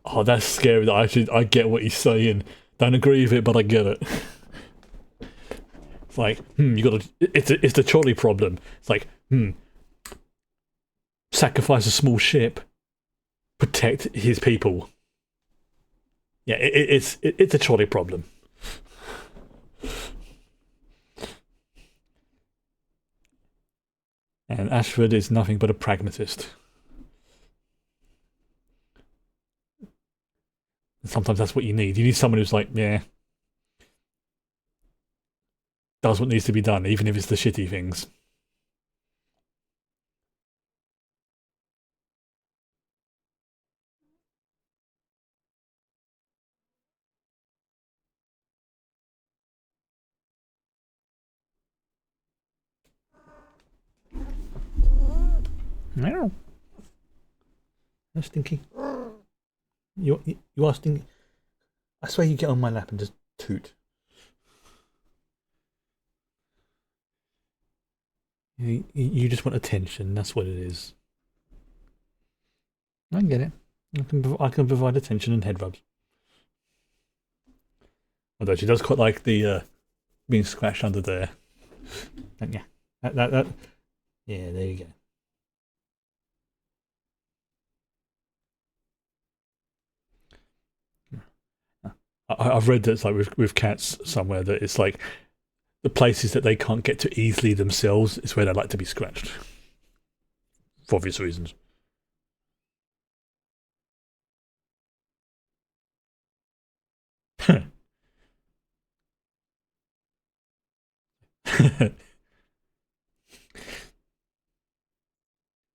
Oh, that's scary. That I get what he's saying. Don't agree with it, but I get it. It's like, you got to. It's the trolley problem. It's like, sacrifice a small ship, protect his people. Yeah, it's a trolley problem. And Ashford is nothing but a pragmatist. And sometimes that's what you need. You need someone who's like, yeah, does what needs to be done, even if it's the shitty things. No, that's stinky. You are stinky. I swear you get on my lap and just toot. You just want attention. That's what it is. I get it. I can provide attention and head rubs. Although she does quite like the being scratched under there. And yeah, that yeah. There you go. I've read that it's like with cats somewhere that it's like the places that they can't get to easily themselves is where they like to be scratched for obvious reasons.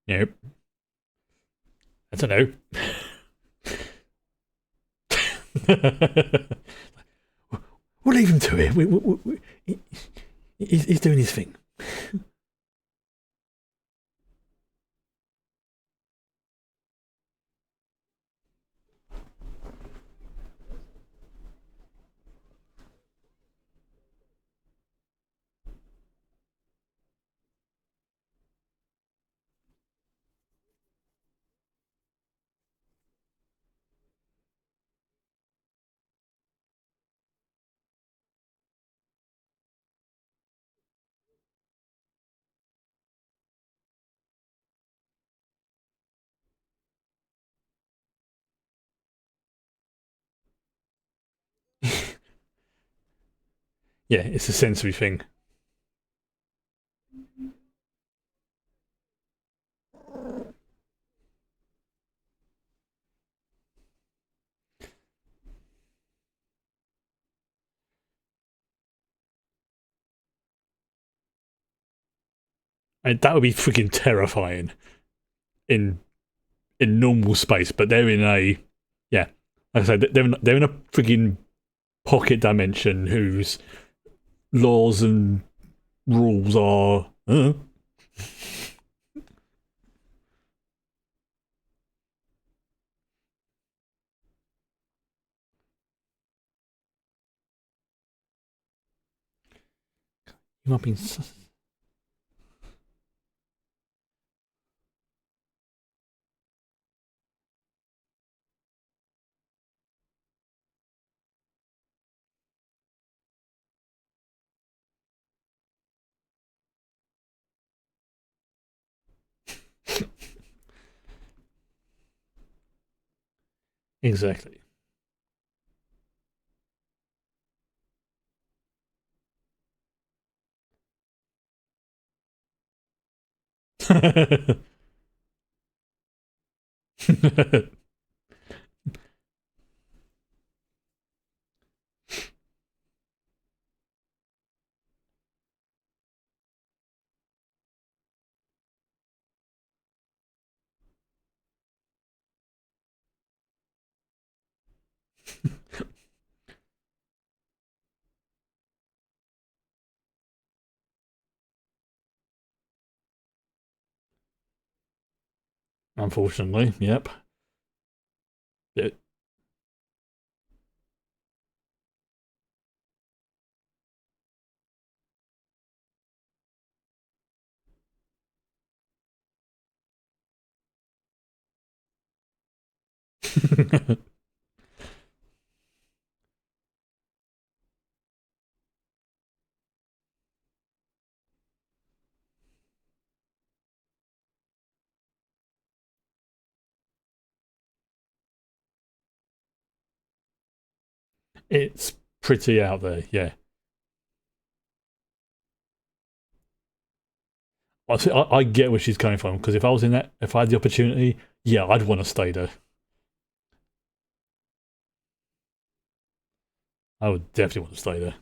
Nope. I don't know. We'll leave him to it. He's doing his thing. Yeah, it's a sensory thing. And that would be freaking terrifying in normal space, but they're in a yeah. Like I said, they're in a freaking pocket dimension whose laws and rules are. You might be exactly. Unfortunately, yep. It- it's pretty out there, yeah. I get where she's coming from because if I was in that, if I had the opportunity, yeah, I'd want to stay there. I would definitely want to stay there.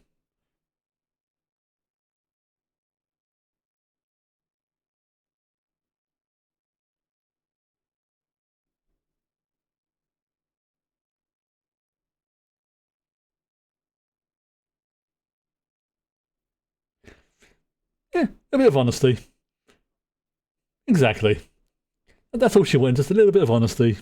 Yeah, a bit of honesty. Exactly. That's all she wanted, just a little bit of honesty.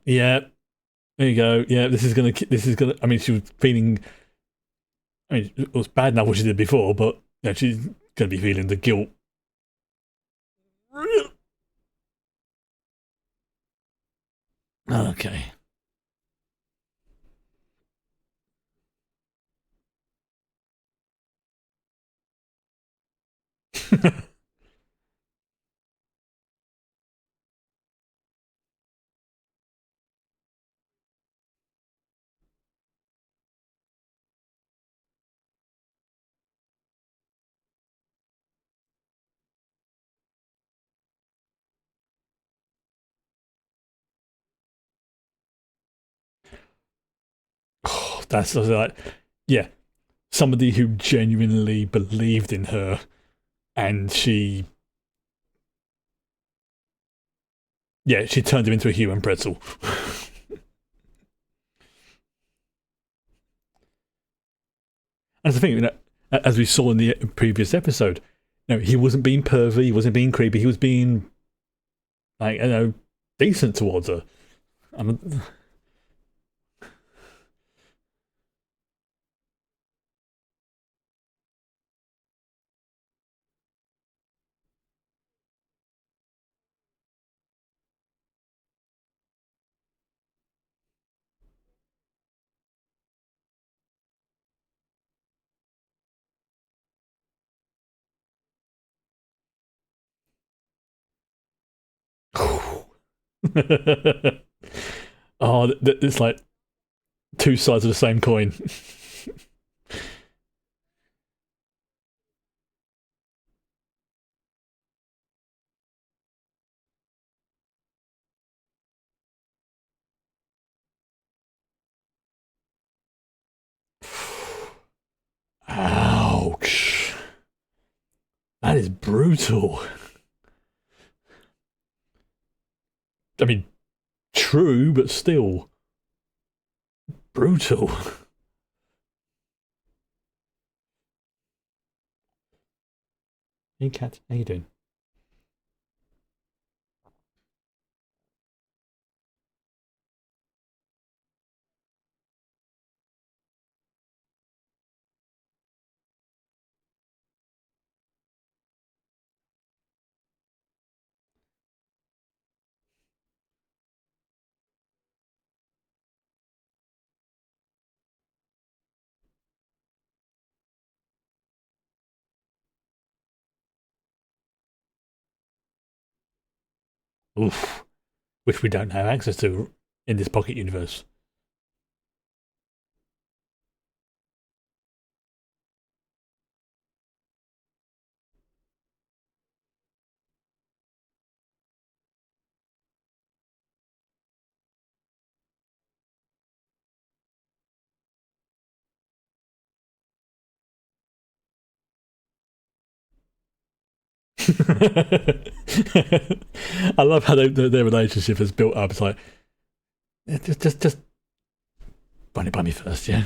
Yeah, there you go. Yeah, this is gonna. I mean, she was feeling. I mean, it was bad enough what she did before, but yeah, she's gonna be feeling the guilt. Okay. That's like, yeah, somebody who genuinely believed in her, and she turned him into a human pretzel. And the thing, as we saw in the previous episode, he wasn't being pervy, he wasn't being creepy, he was being like, decent towards her. And oh, it's like two sides of the same coin. Ouch. That is brutal. I mean, true, but still brutal. Hey, cat, how you doing? Oof. Which we don't have access to in this pocket universe. I love how their relationship is built up. It's like, just run it by me first, yeah.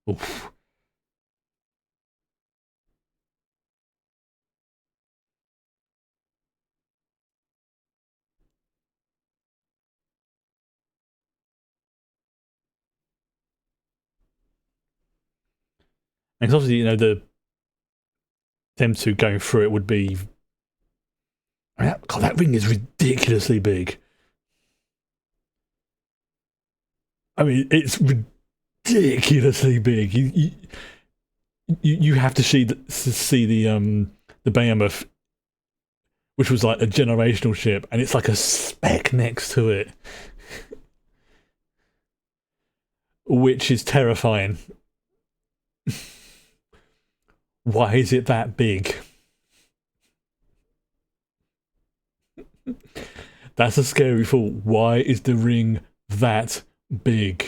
Oof. And obviously, them two going through it would be. I mean, God, that ring is ridiculously big. I mean, it's ridiculously big. You have to see the behemoth, which was like a generational ship, and it's like a speck next to it, which is terrifying. Why is it that big? That's a scary thought. Why is the ring that big?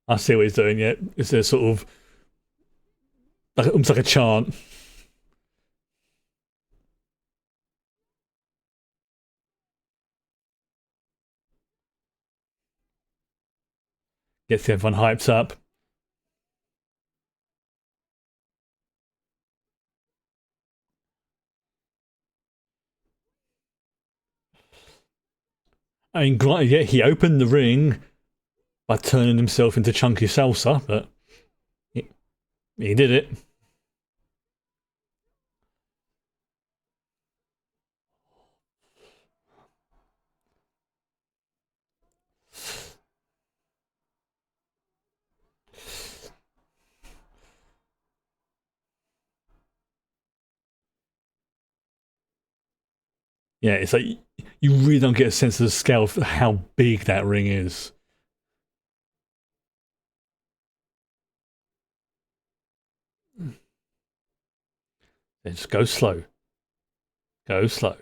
I see what he's doing. Yeah, it's a sort of like almost like a chant. Gets everyone hyped up. I mean, granted, yeah, he opened the ring by turning himself into chunky salsa, but he, he did it. Yeah, it's like you really don't get a sense of the scale of how big that ring is. Yeah, just go slow, go slow.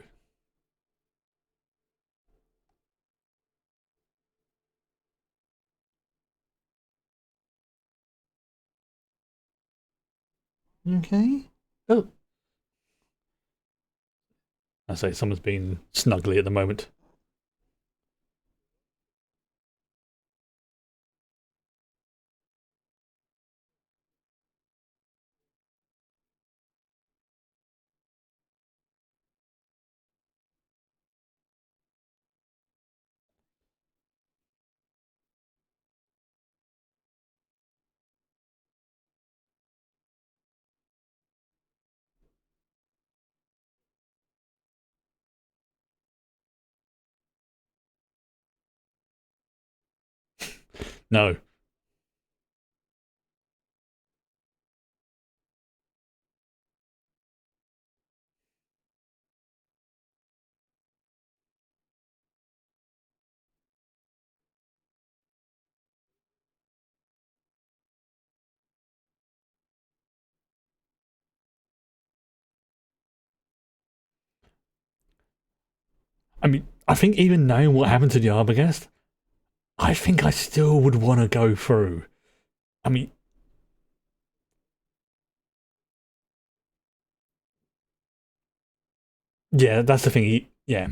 Okay. Oh, I say someone's being snuggly at the moment. No, I mean, I think even knowing what happened to the Arbogast, I think I still would want to go through. I mean, yeah, that's the thing. Yeah,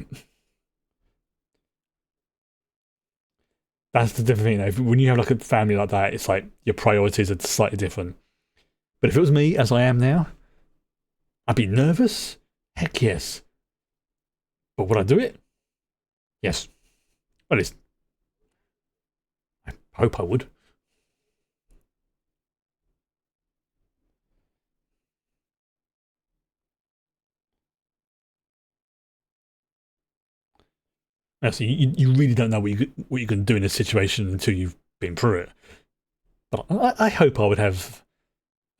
that's the different thing. When you have like a family like that, it's like your priorities are slightly different. But if it was me, as I am now, I'd be nervous. Heck yes. But would I do it? Yes. At least I hope I would. Now, so you really don't know what you can do in a situation until you've been through it. But I hope I would have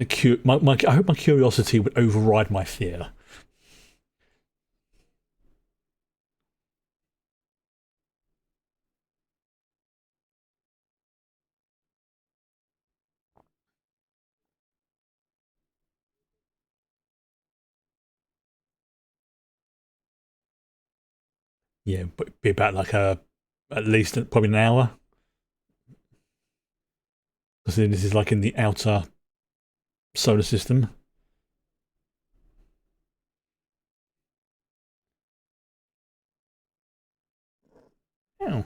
I hope my curiosity would override my fear. Yeah, but be about like a at least probably an hour. Because this is like in the outer solar system. Oh,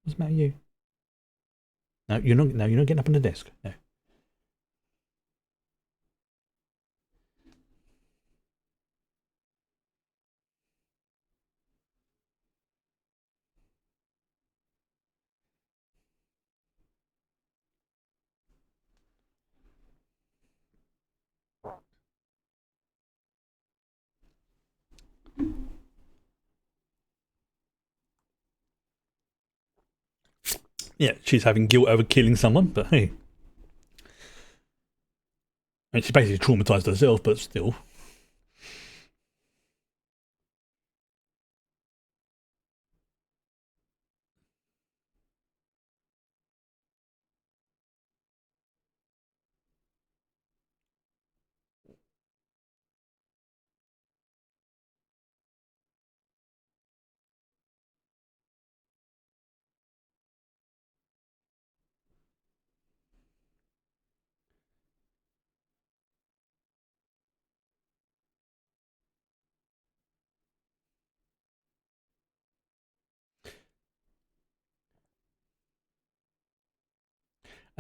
what's the matter with you? No, you're not. No, you're not getting up on the desk. No. Yeah, she's having guilt over killing someone, but hey, I mean, she's basically traumatized herself, but still.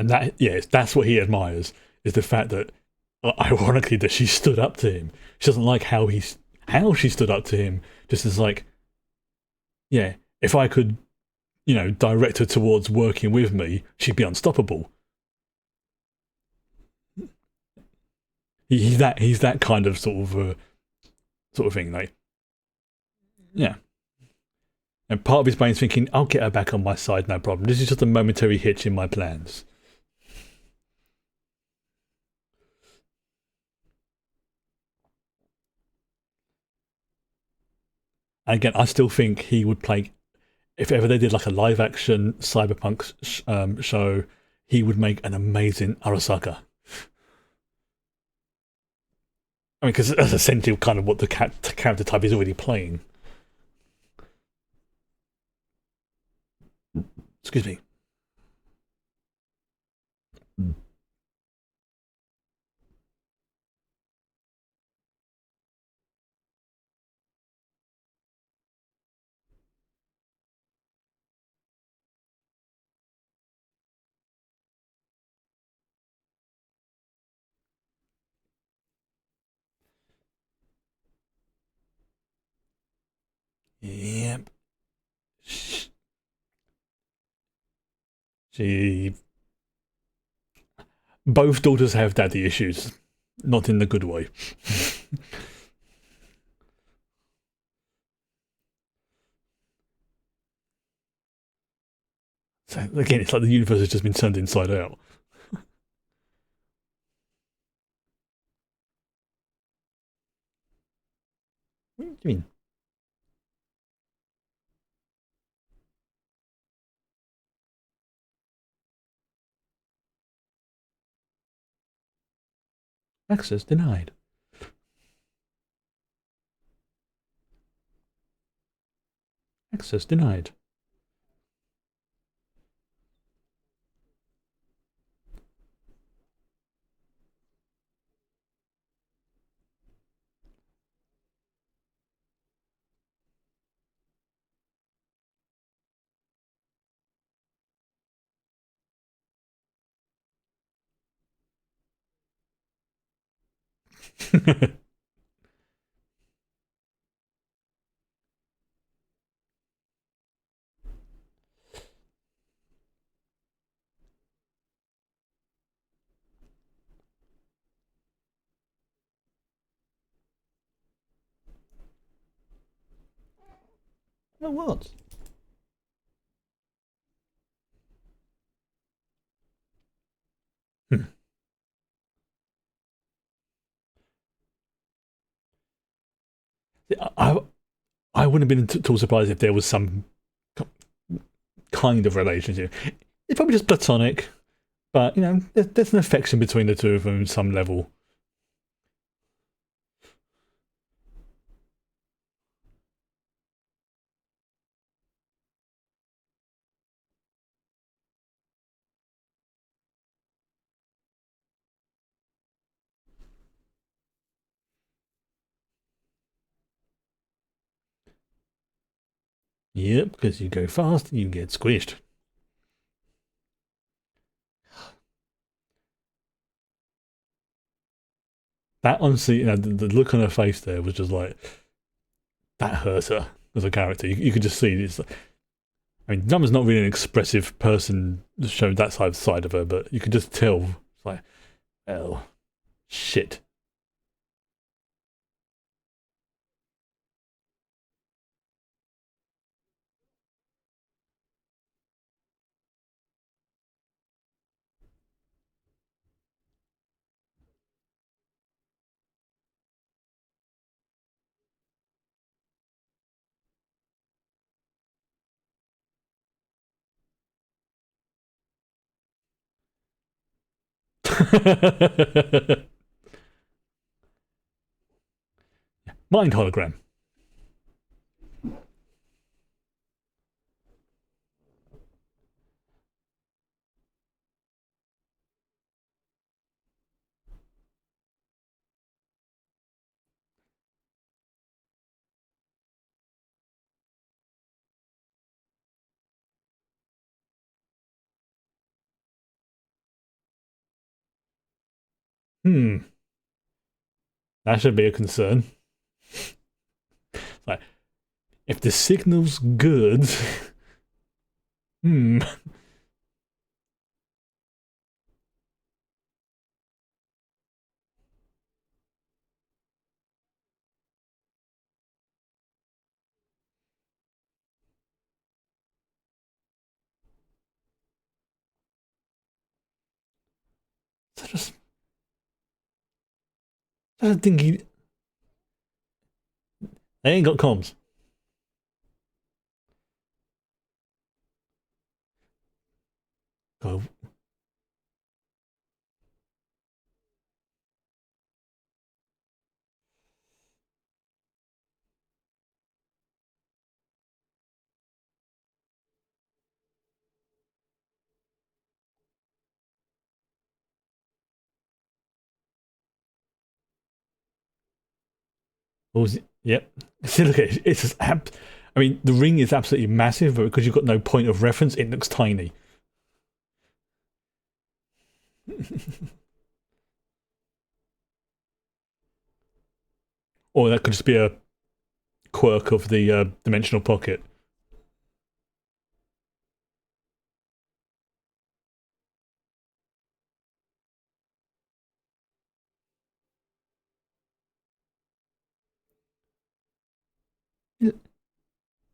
And that, yes, that's what he admires, is the fact that, ironically, that she stood up to him. She doesn't like how she stood up to him. Just as like, yeah, if I could, direct her towards working with me, she'd be unstoppable. He's that kind of sort of thing. Like, yeah. And part of his brain's thinking, I'll get her back on my side, no problem. This is just a momentary hitch in my plans. And again, I still think he would play, if ever they did like a live action cyberpunk show, he would make an amazing Arasaka. I mean, because that's essentially kind of what the character type is already playing. Excuse me. Yep. She. Both daughters have daddy issues, not in the good way. So again, it's like the universe has just been turned inside out. What do you mean? Access denied. Access denied. Oh, what? Hmm. I, I wouldn't have been at all surprised if there was some kind of relationship. It's probably just platonic, but there's an affection between the two of them on some level. Yep, because you go fast, you get squished. That honestly, the look on her face there was just like that hurt her as a character. You could just see this. I mean, Number's not really an expressive person to show that side of her, but you could just tell. It's like, oh, shit. Mind hologram. Hmm, that should be a concern. Like, if the signal's good, hmm. I just, I don't think they ain't got comms. Oh, what was it? Yep. See, look, it's just I mean, the ring is absolutely massive, but because you've got no point of reference, it looks tiny. Or that could just be a quirk of the dimensional pocket.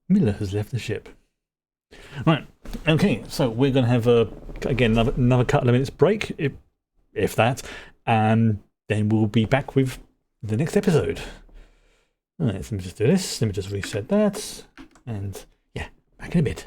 Miller has left the ship. Right. Okay. So we're going to have again another couple of minutes break, if that, and then we'll be back with the next episode. All right. So let me just do this. Let me just reset that, and yeah, back in a bit.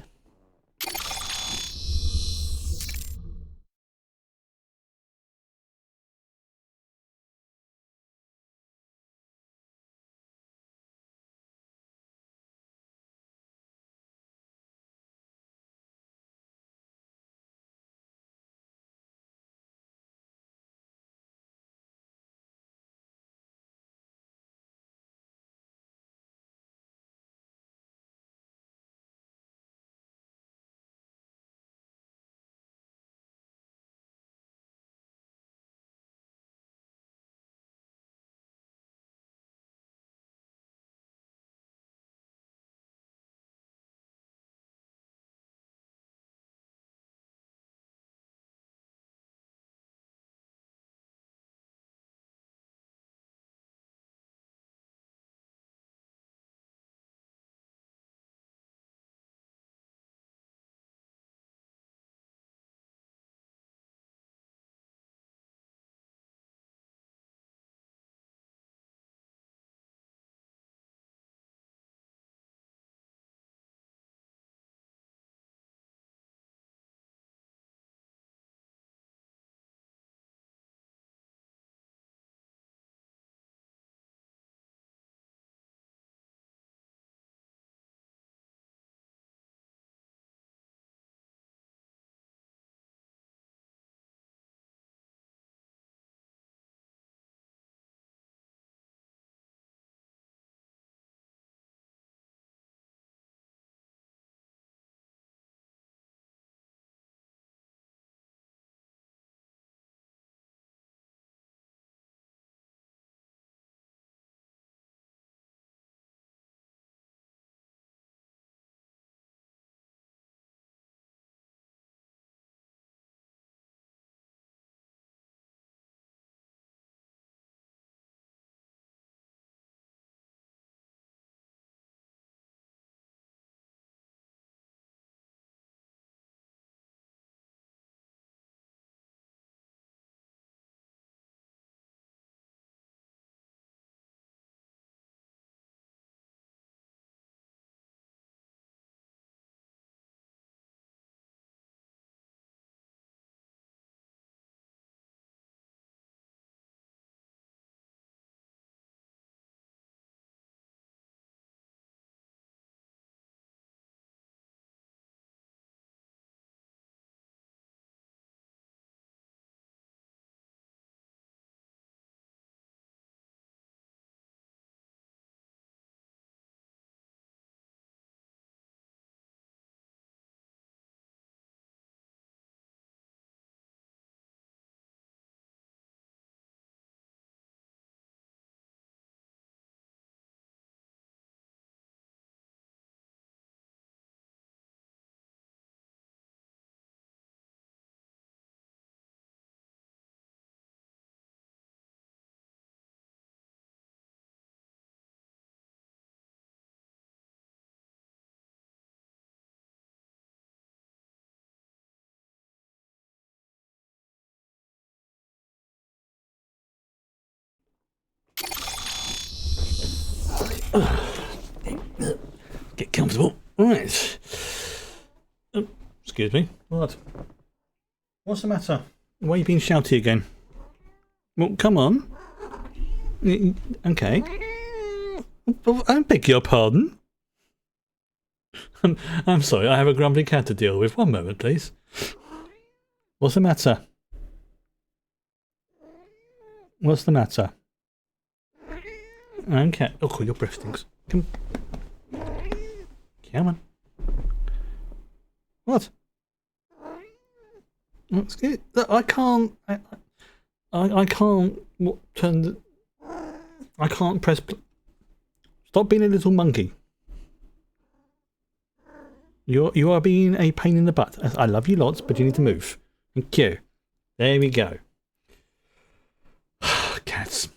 Get comfortable. Right. Excuse me. What? What's the matter? Why are you being shouty again? Well, come on. Okay. I beg your pardon. I'm sorry, I have a grumbling cat to deal with. One moment, please. What's the matter? What's the matter? Okay. Oh, cool, your breath stinks. Come on. What? I can't. I can't turn the. I can't press. Stop being a little monkey. You are being a pain in the butt. I love you lots, but you need to move. Thank you. There we go. Cats.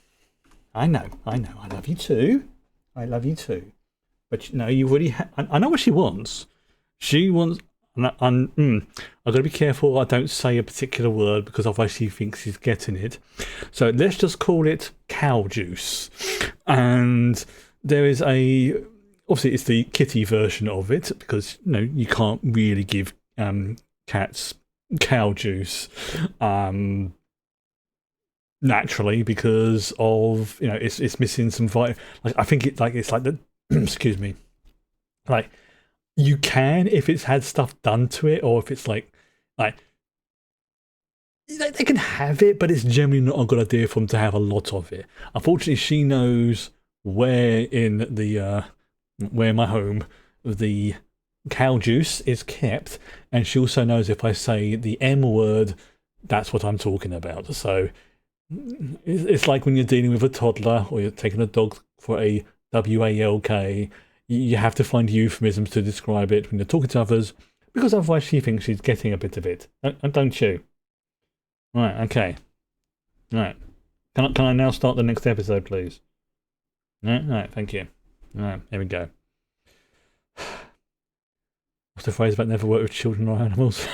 I know. I love you too. I love you too. But no, you already. I know what she wants. She wants. I've got to be careful I don't say a particular word because otherwise she thinks she's getting it. So let's just call it cow juice. And there is obviously it's the kitty version of it because you can't really give cats cow juice naturally because of it's missing some I think it's like the excuse me, like you can if it's had stuff done to it, or if it's like they can have it, but it's generally not a good idea for them to have a lot of it. Unfortunately, she knows where where my home the cow juice is kept, and she also knows if I say the M word, that's what I'm talking about. So it's like when you're dealing with a toddler or you're taking a dog for a WALK. You have to find euphemisms to describe it when you're talking to others, because otherwise she thinks she's getting a bit of it. Don't you? Right, okay. Right. Can I now start the next episode, please? Right, thank you. Right, here we go. What's the phrase about never work with children or animals?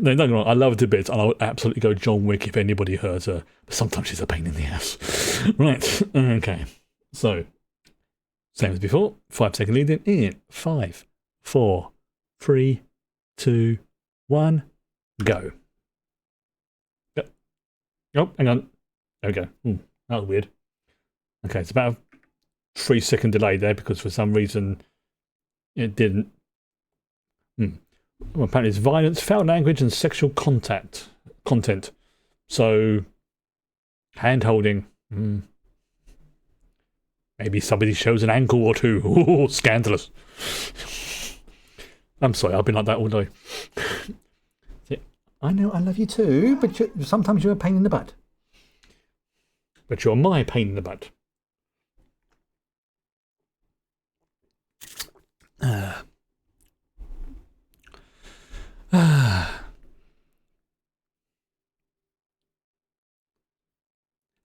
No, don't get me wrong, I love her to bits, and I would absolutely go John Wick if anybody hurt her. But sometimes she's a pain in the ass. Right, okay. So, same as before, 5-second lead in 5, 4, 3, 2, 1, go. Oh, hang on. There we go. That was weird. Okay, it's about a 3-second delay there because for some reason it didn't. Well, apparently it's violence, foul language, and sexual content. So, hand holding. Maybe somebody shows an ankle or two. Ooh, scandalous. I'm sorry, I've been like that all day. I know I love you too, but sometimes you're a pain in the butt. But you're my pain in the butt.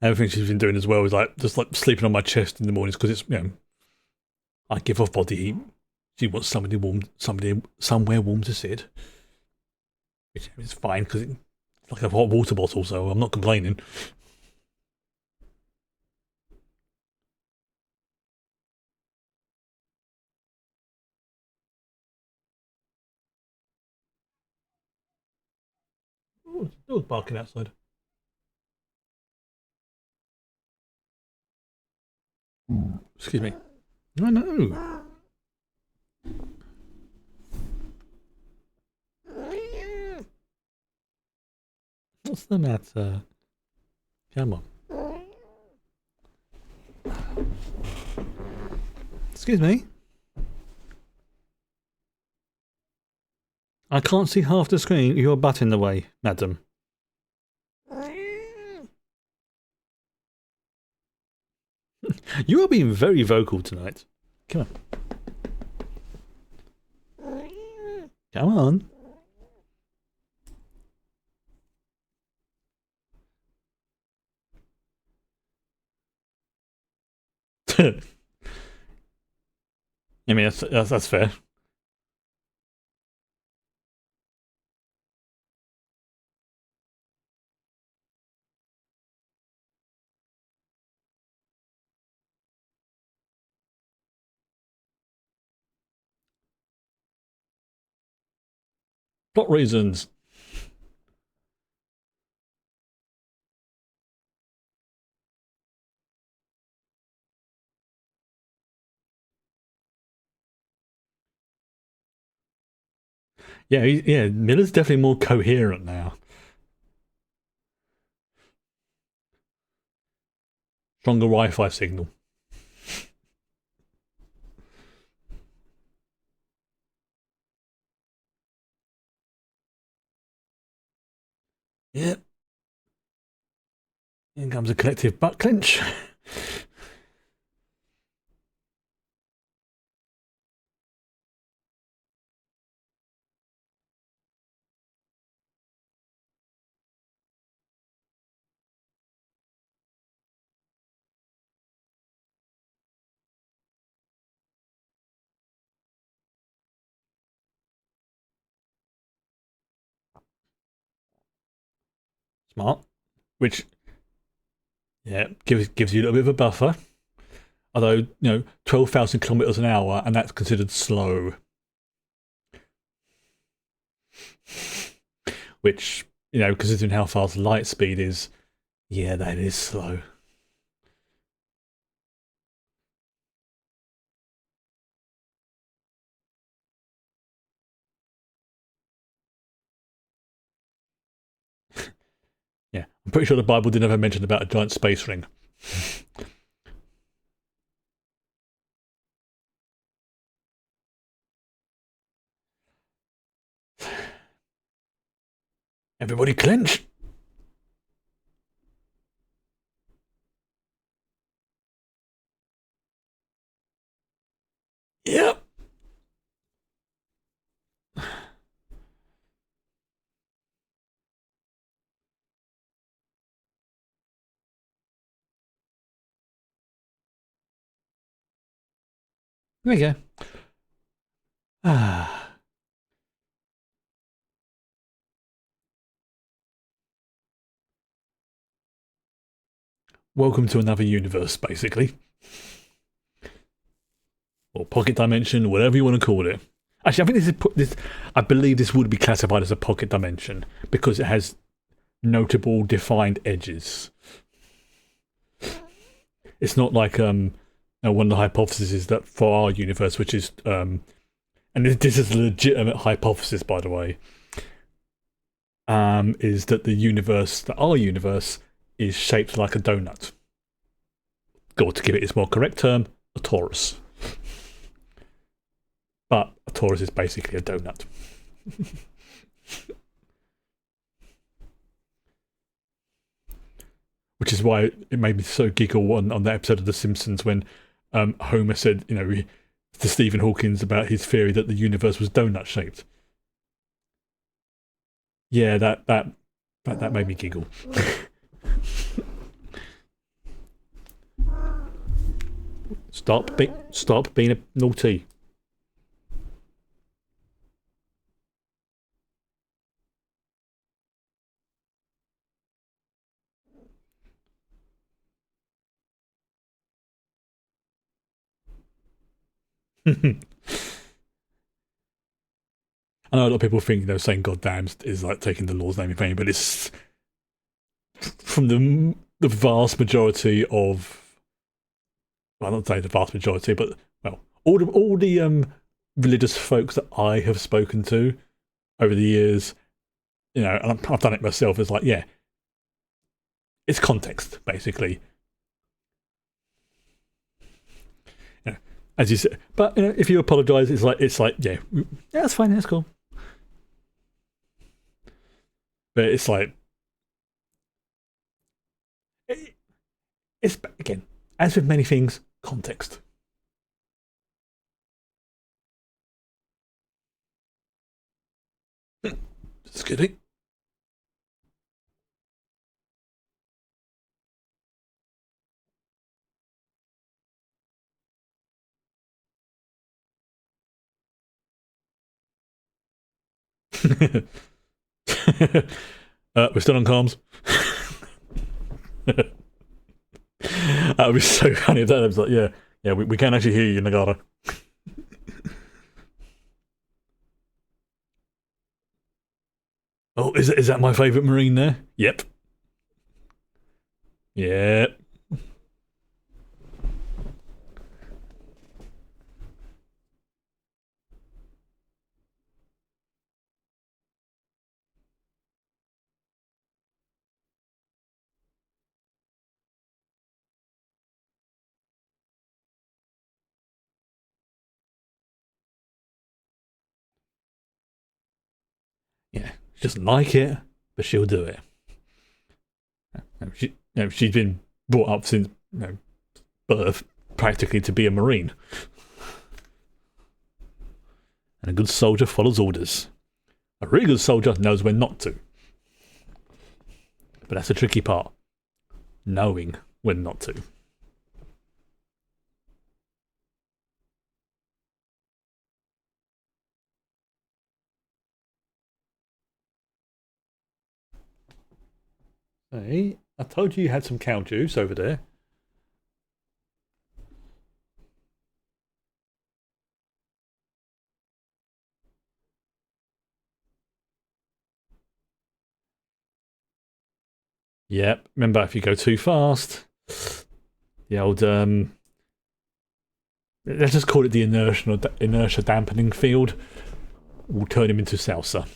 Everything she's been doing as well is just sleeping on my chest in the mornings because it's I give off body heat. She wants somewhere warm to sit, which is fine because it's like a hot water bottle, so I'm not complaining. Oh, it was barking outside. Excuse me. I know. What's the matter? Come on. Excuse me. I can't see half the screen. Your butt in the way, madam. You are being very vocal tonight. Come on. Come on. I mean, that's fair. Plot reasons. Yeah, yeah. Miller's definitely more coherent now. Stronger Wi-Fi signal. Yep. Here comes a collective butt clench. Smart. Which, yeah, gives you a little bit of a buffer. Although, 12,000 kilometers an hour, and that's considered slow. Which, considering how fast light speed is, yeah, that is slow. Yeah, I'm pretty sure the Bible didn't ever mention about a giant space ring. Everybody clench. Yep. There you go. Ah. Welcome to another universe, basically. Or pocket dimension, whatever you want to call it. Actually, I think this. I believe this would be classified as a pocket dimension because it has notable defined edges. It's not like one of the hypotheses is that for our universe, which is and this is a legitimate hypothesis, by the way, is that our universe is shaped like a donut. Or to give it its more correct term, a torus. But a torus is basically a donut. Which is why it made me so giggle on that episode of The Simpsons when Homer said, to Stephen Hawking about his theory that the universe was donut shaped. Yeah, that made me giggle. Stop being a naughty. I know a lot of people think saying "goddamn" is like taking the Lord's name in vain, but it's from the vast majority of. Well, not say the vast majority, but all the religious folks that I have spoken to over the years, and I've done it myself. It's like, yeah, it's context basically. As you said, but if you apologise, it's like yeah, that's fine, that's cool. But it's like it's again, as with many things, context. Excuse me. We're still on comms. That would be so funny if that was like, yeah, we can actually hear you, Nagata. Oh, is that my favourite Marine there? Yep. Yep. Yeah. She doesn't like it, but she'll do it. She's been brought up since birth practically to be a Marine. And a good soldier follows orders. A really good soldier knows when not to. But that's the tricky part. Knowing when not to. Hey, I told you had some cow juice over there. Yep. Remember, if you go too fast, the old let's just call it the inertia dampening field will turn him into salsa.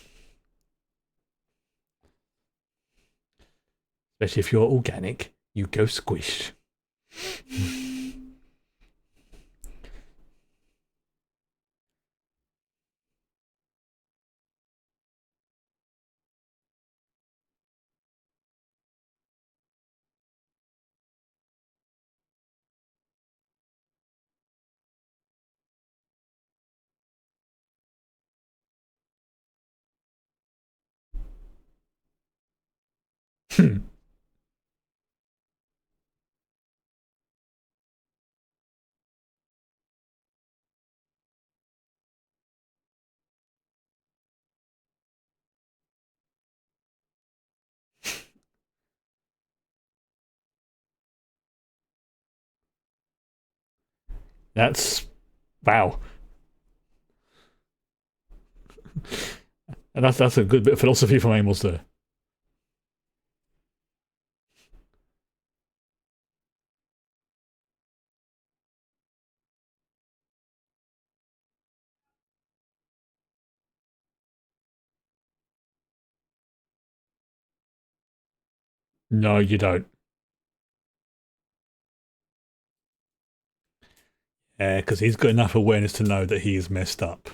Especially if you're organic, you go squish. That's wow. And that's a good bit of philosophy from Amos there. No, you don't. Yeah, because he's got enough awareness to know that he is messed up.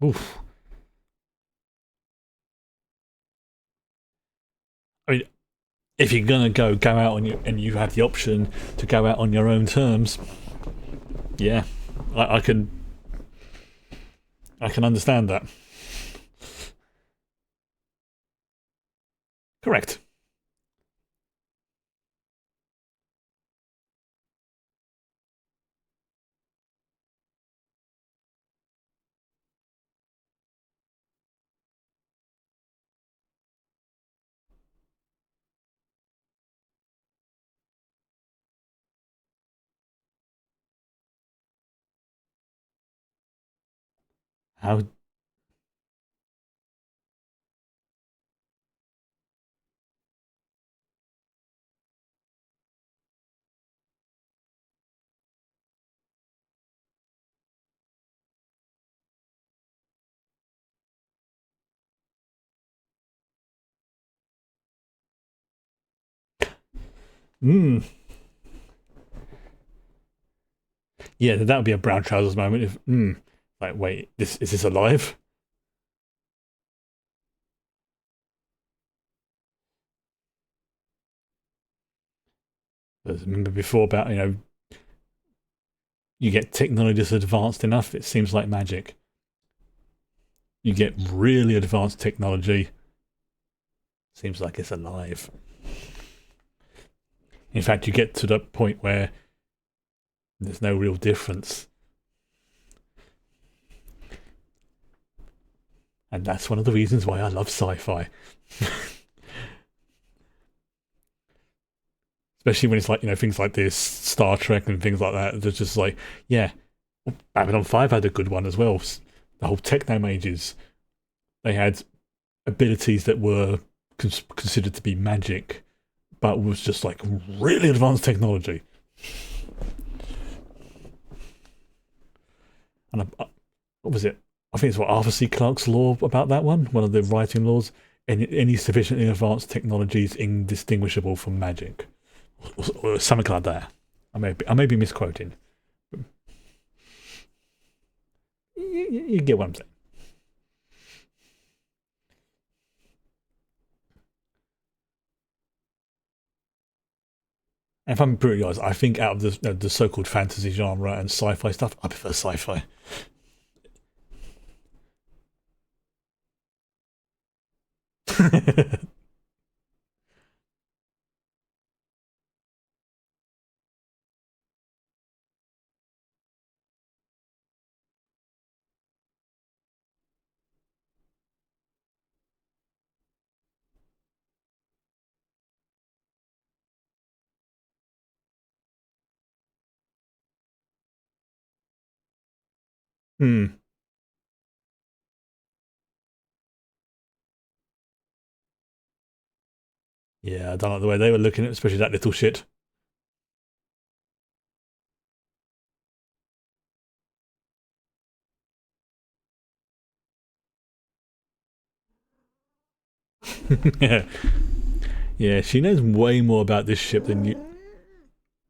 Oof. I mean, if you're gonna go out on your, and you have the option to go out on your own terms, yeah, I can understand that. Correct. How? Hmm. Yeah, that would be a brown trousers moment. If like, wait, this is this alive? Remember before about you get technology that's advanced enough, it seems like magic. You get really advanced technology, Seems like it's alive. In fact, you get to the point where there's no real difference. And that's one of the reasons why I love sci-fi. Especially when it's like, things like this, Star Trek and things like that. They're just like, yeah, Babylon 5 had a good one as well. The whole Techno Mages, they had abilities that were considered to be magic, but was just like really advanced technology. And what was it? I think it's what Arthur C. Clarke's law about that one of the writing laws. Any sufficiently advanced technology is indistinguishable from magic, or something like that. I may be misquoting. You get what I'm saying. And if I'm brutally honest, I think out of the so-called fantasy genre and sci-fi stuff, I prefer sci-fi. Hmm. Yeah, I don't like the way they were looking at, especially that little shit. Yeah. Yeah, she knows way more about this ship than you.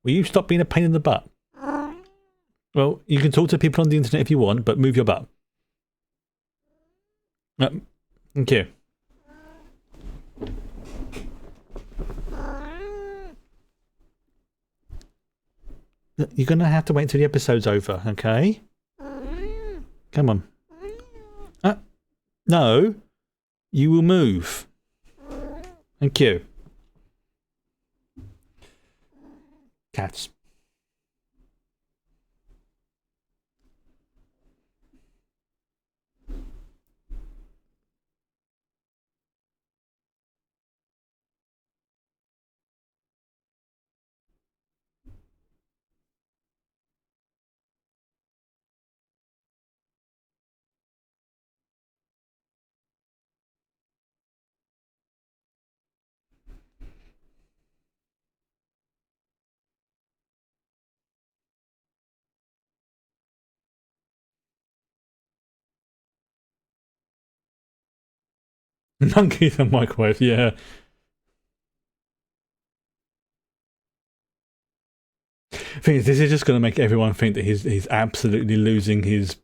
Will you stop being a pain in the butt? Well, you can talk to people on the internet if you want, but move your butt. Thank you. You're going to have to wait until the episode's over, okay? Come on. No, you will move. Thank you. Cats. Monkeys and microwave, yeah. Thing is, this is just going to make everyone think that he's absolutely losing his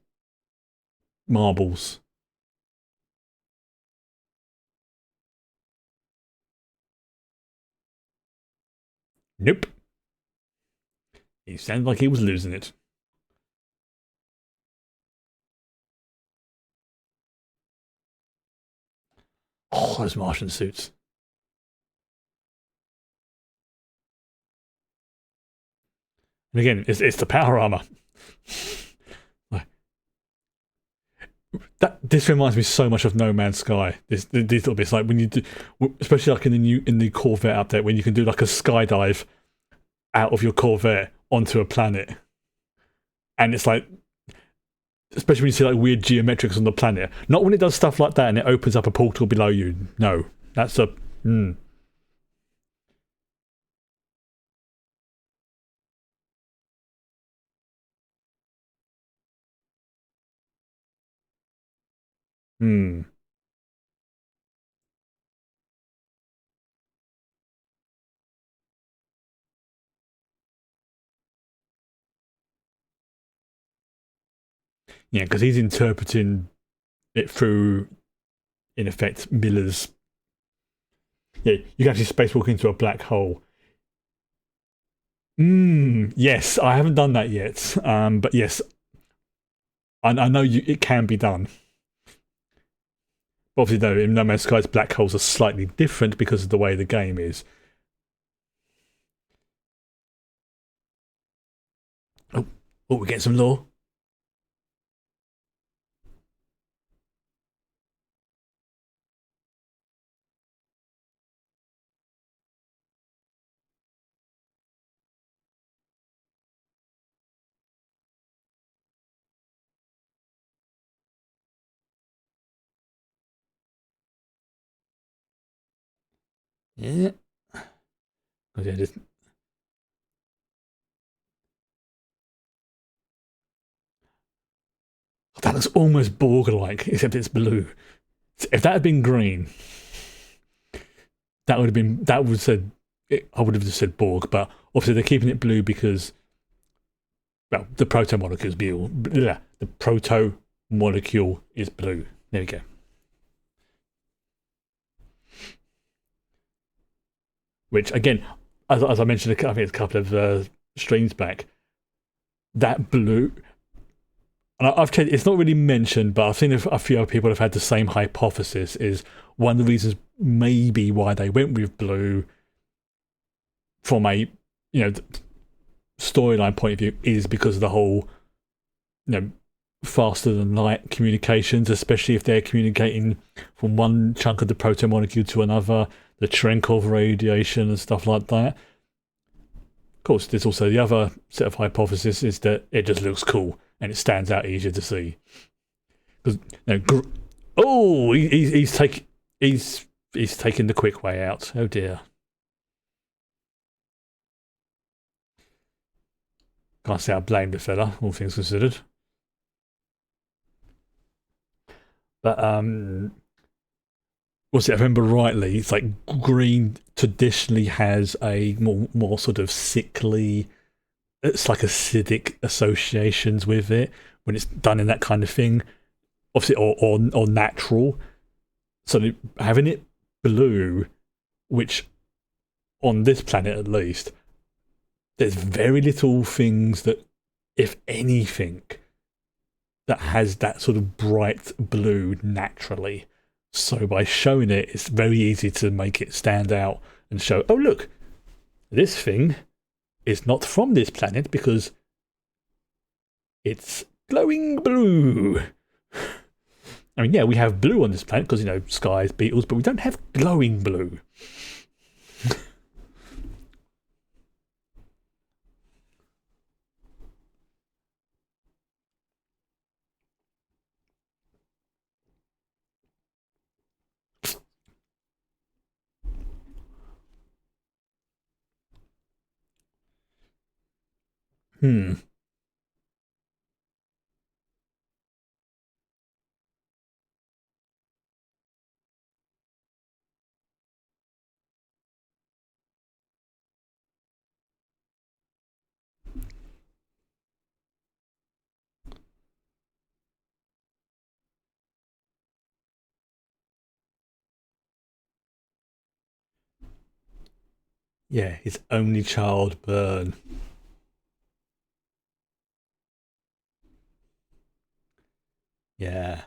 marbles. Nope. He sounded like he was losing it. Oh, those Martian suits. And again, it's the power armor. This reminds me so much of No Man's Sky. These little bits, like when you do, especially like in the Corvette update, when you can do like a skydive out of your Corvette onto a planet, and it's like, especially when you see like weird geometrics on the planet. Not when it does stuff like that and it opens up a portal below you. No, that's a. Hmm. Hmm. Yeah, because he's interpreting it through, in effect, Miller's. Yeah, you can actually spacewalk into a black hole. Yes, I haven't done that yet. But yes, I know it can be done. Obviously, no, in No Man's Skies, black holes are slightly different because of the way the game is. Oh, oh, we get some lore. Yeah. Oh, yeah, that looks almost Borg-like, except it's blue. If that had been green, that would have been that would have said I would have just said Borg, but obviously they're keeping it blue because well, the proto molecule is blue. The proto molecule is blue. There we go. Which again, as I mentioned, I think it's a couple of streams back, that blue. And I've checked, it's not really mentioned, but I've seen a few other people have had the same hypothesis. Is one of the reasons maybe why they went with blue from a you know storyline point of view is because of the whole faster than light communications, especially if they're communicating from one chunk of the proto molecule to another, the Trenkov radiation and stuff like that. Of course, there's also the other set of hypotheses is that it just looks cool and it stands out easier to see. Because oh, he's taking the quick way out. Oh dear. Can't say I blame the fella, all things considered. But was it? I remember rightly. It's like green traditionally has a more sort of sickly. It's like acidic associations with it when it's done in that kind of thing. Obviously, or natural. So having it blue, which on this planet at least, there's very little things that, if anything, that has that sort of bright blue naturally. So by showing it, it's very easy to make it stand out and show, oh, look, this thing is not from this planet because it's glowing blue. I mean, yeah, we have blue on this planet because, skies, beetles, but we don't have glowing blue. Hmm. Yeah, his only child, Burn. Yeah.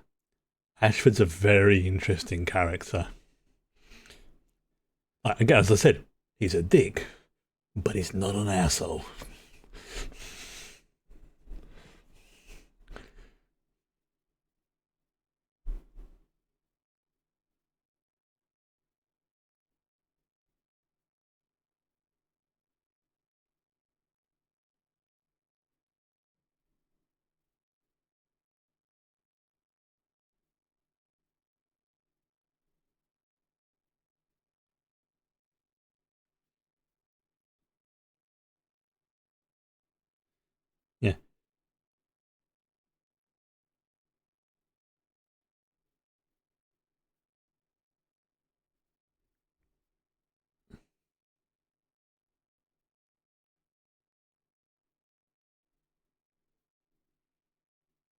Ashford's a very interesting character. Again, as I said, he's a dick, but he's not an asshole. Yeah.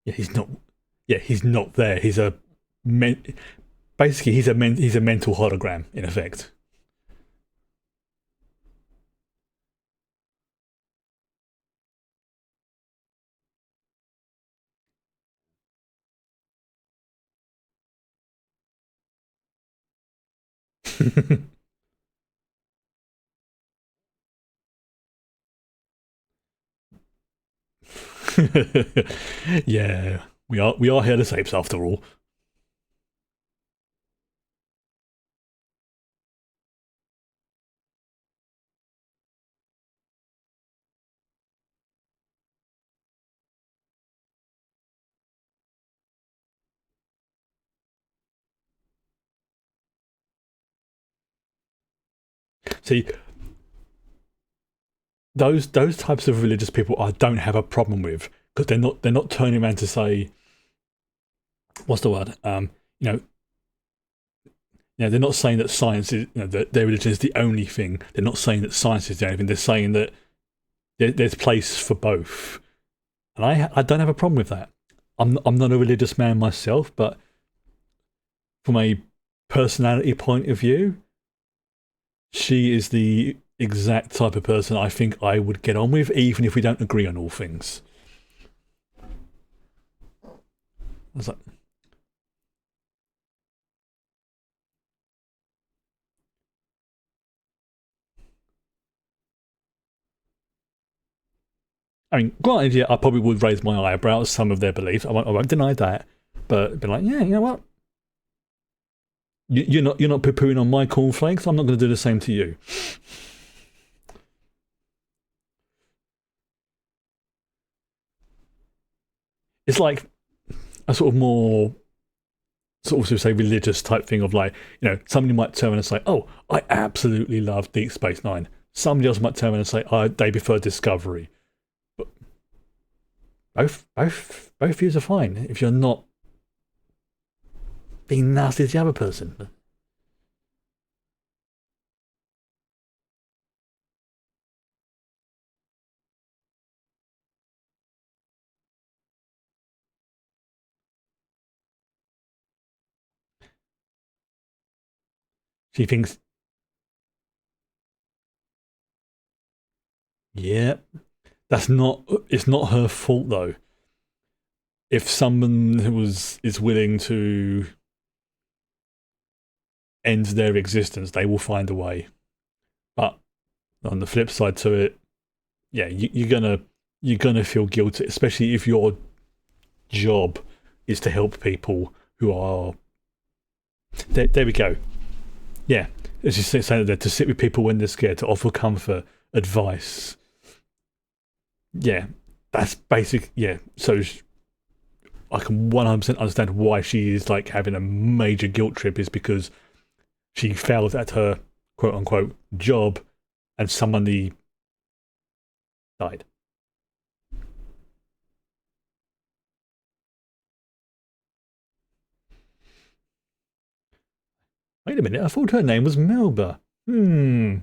Yeah, he's not. Yeah, he's not there. He's a basically he's a mental hologram in effect. Yeah, we are here to sapes after all. See, those types of religious people I don't have a problem with because they're not turning around to say what's the word you know they're not saying that science is that their religion is the only thing. They're not saying that science is the only thing. They're saying that there's place for both, and I don't have a problem with that. I'm not a religious man myself, but from a personality point of view, she is the exact type of person I think I would get on with, even if we don't agree on all things. I was like, I mean, granted, yeah, I probably would raise my eyebrows at some of their beliefs. I won't deny that, but be like, yeah, you know what? You're not poo-pooing on my cornflakes. I'm not going to do the same to you. It's like a sort of more sort of say religious type thing of like, somebody might turn around and say, "Oh, I absolutely love Deep Space Nine." Somebody else might turn around and say, "Oh, they prefer Discovery." But both views are fine if you're not being nasty to the other person. She thinks, yeah, that's not. It's not her fault though. If someone is willing to end their existence, they will find a way. But on the flip side to it, yeah, you're gonna feel guilty, especially if your job is to help people who are. There we go. Yeah, as you say, there to sit with people when they're scared, to offer comfort, advice. Yeah, that's basic. Yeah, so I can 100% understand why she is like having a major guilt trip is because she failed at her quote unquote job and somebody died. Wait a minute, I thought her name was Melba. Hmm.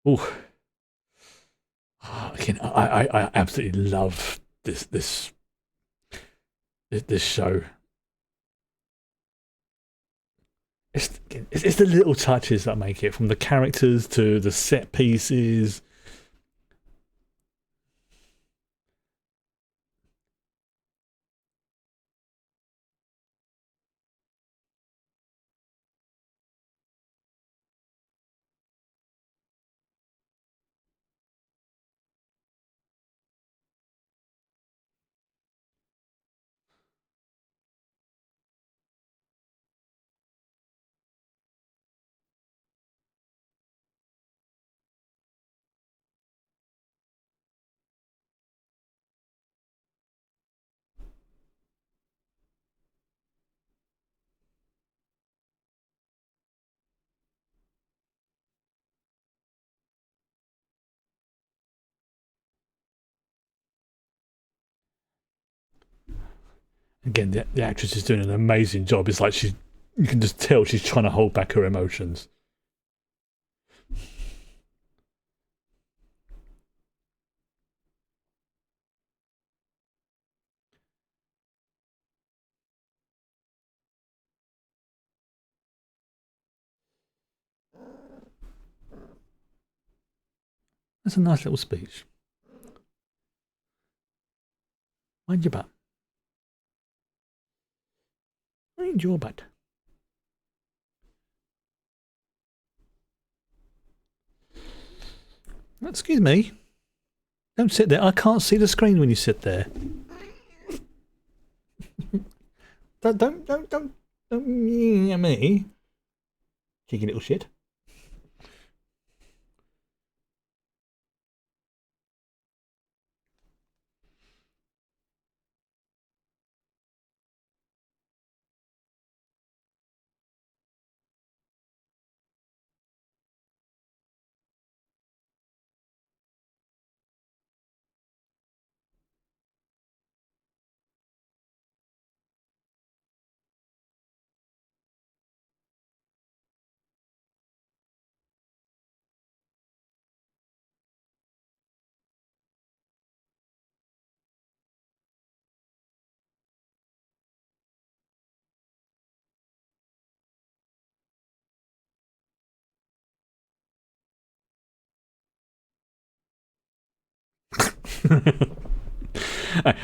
Oh, again, I absolutely love this show. It's the little touches that make it, from the characters to the set pieces. Again, the actress is doing an amazing job. It's like you can just tell she's trying to hold back her emotions. That's a nice little speech. Mind your butt. Mind your butt. Excuse me. Don't sit there. I can't see the screen when you sit there. Don't at me. Cheeky little shit.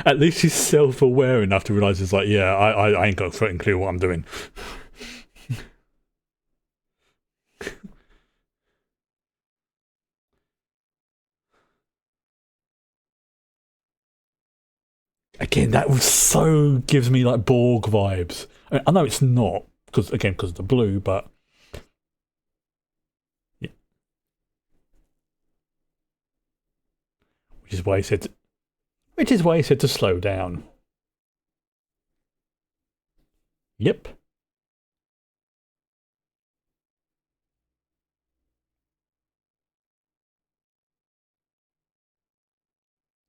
At least he's self-aware enough to realise it's like, yeah, I ain't got a fucking clue what I'm doing. Again, that was so gives me like Borg vibes. I know it's not because of the blue, but yeah. Which is why he said to slow down. Yep.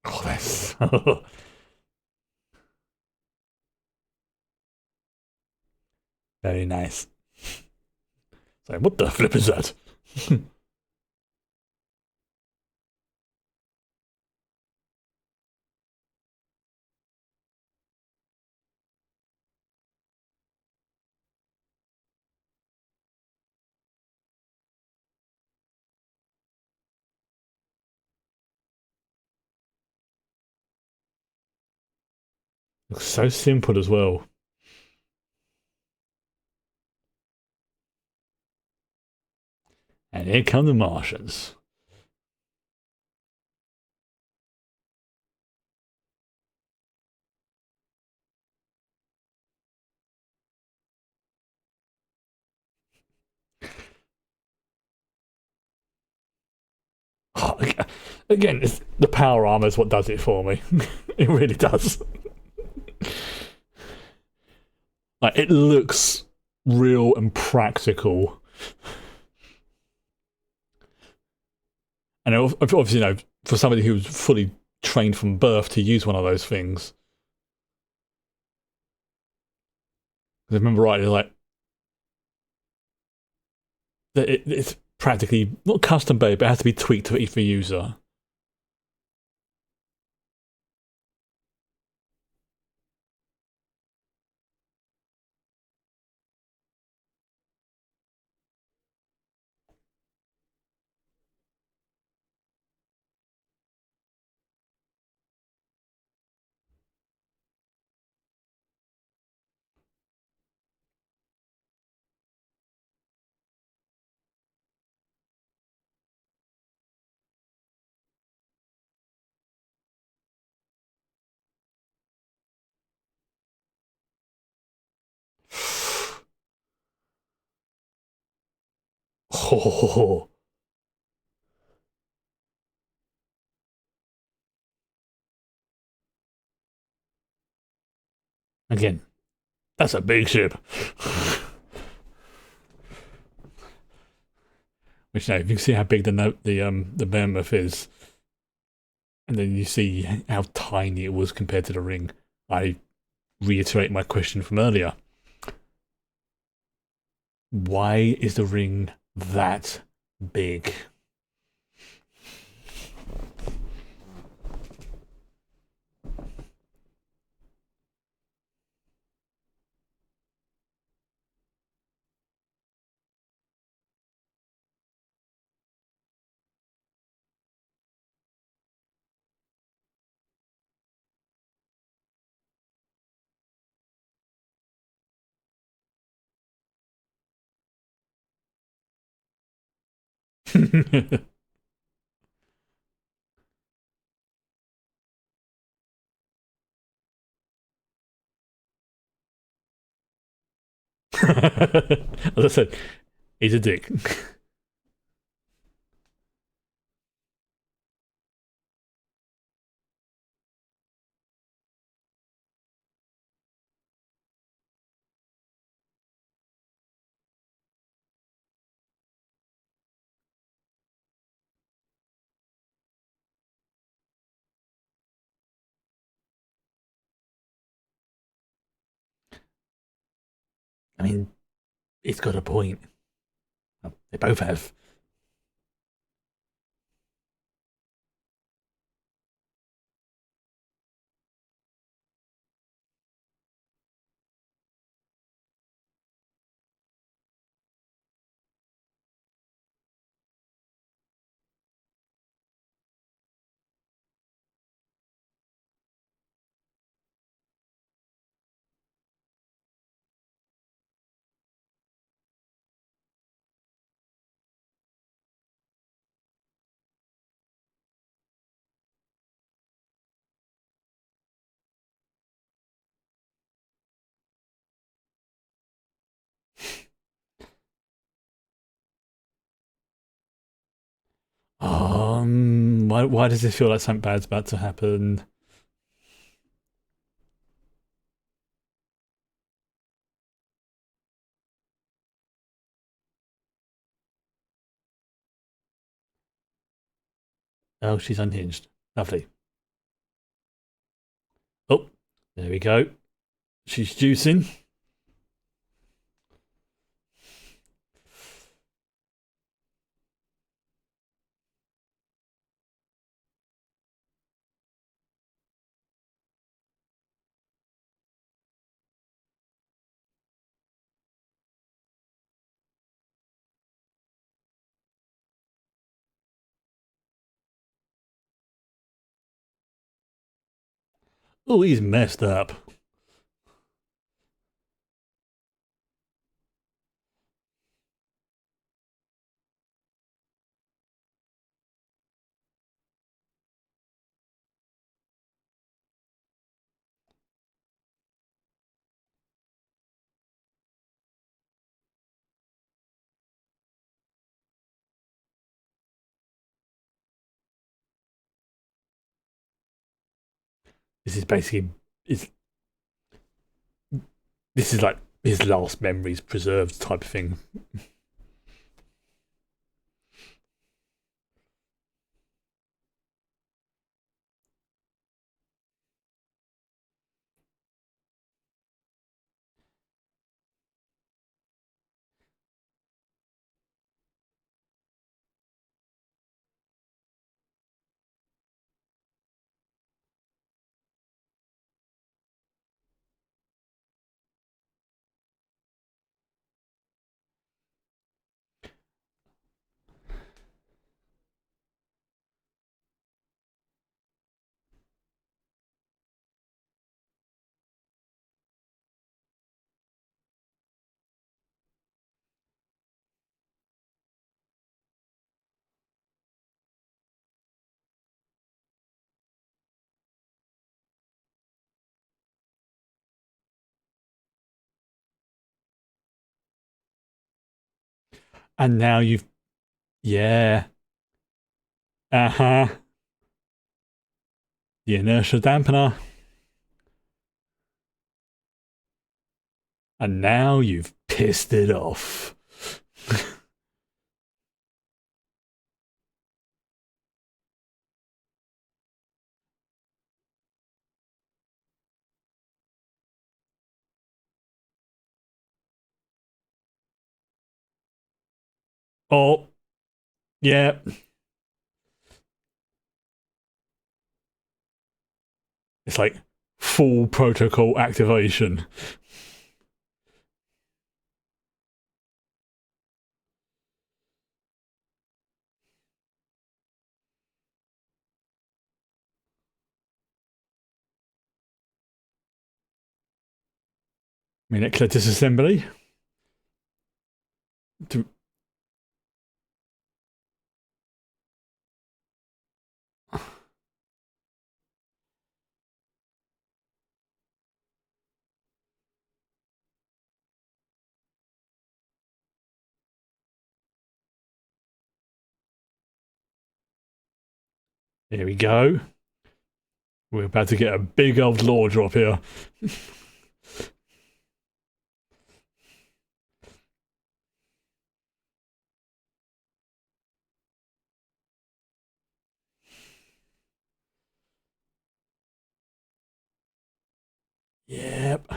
Oh, that's very nice. So, what the flip is that? Looks so simple as well. And here come the Martians. Oh, again, the power armor is what does it for me. It really does. Like, it looks real and practical. And obviously, for somebody who was fully trained from birth to use one of those things. I remember rightly, like, it's practically not custom made, but it has to be tweaked to each user. Oh, again, that's a big ship. Which, if you can see how big the behemoth is, and then you see how tiny it was compared to the ring, I reiterate my question from earlier. Why is the ring that big? As I said, he's a dick. I mean, he's got a point. They both have. Why does this feel like something bad's about to happen? Oh, she's unhinged. Lovely. Oh, there we go. She's juicing. Oh, he's messed up. This is basically is this is like his last memories preserved type of thing. And now you've yeah. Uh-huh. The inertia dampener. And now you've pissed it off. Oh, yeah. It's like full protocol activation. Minute disassembly. To, Here we go. We're about to get a big old lore drop here. Yep.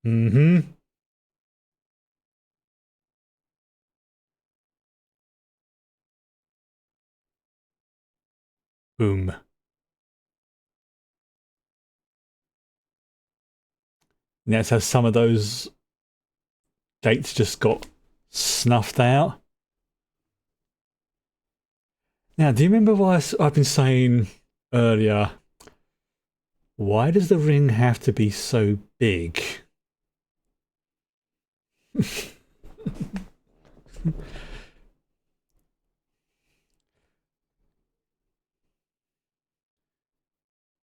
Mm-hmm. Boom. That's how some of those dates just got snuffed out. Now, do you remember what I've been saying earlier? Why does the ring have to be so big?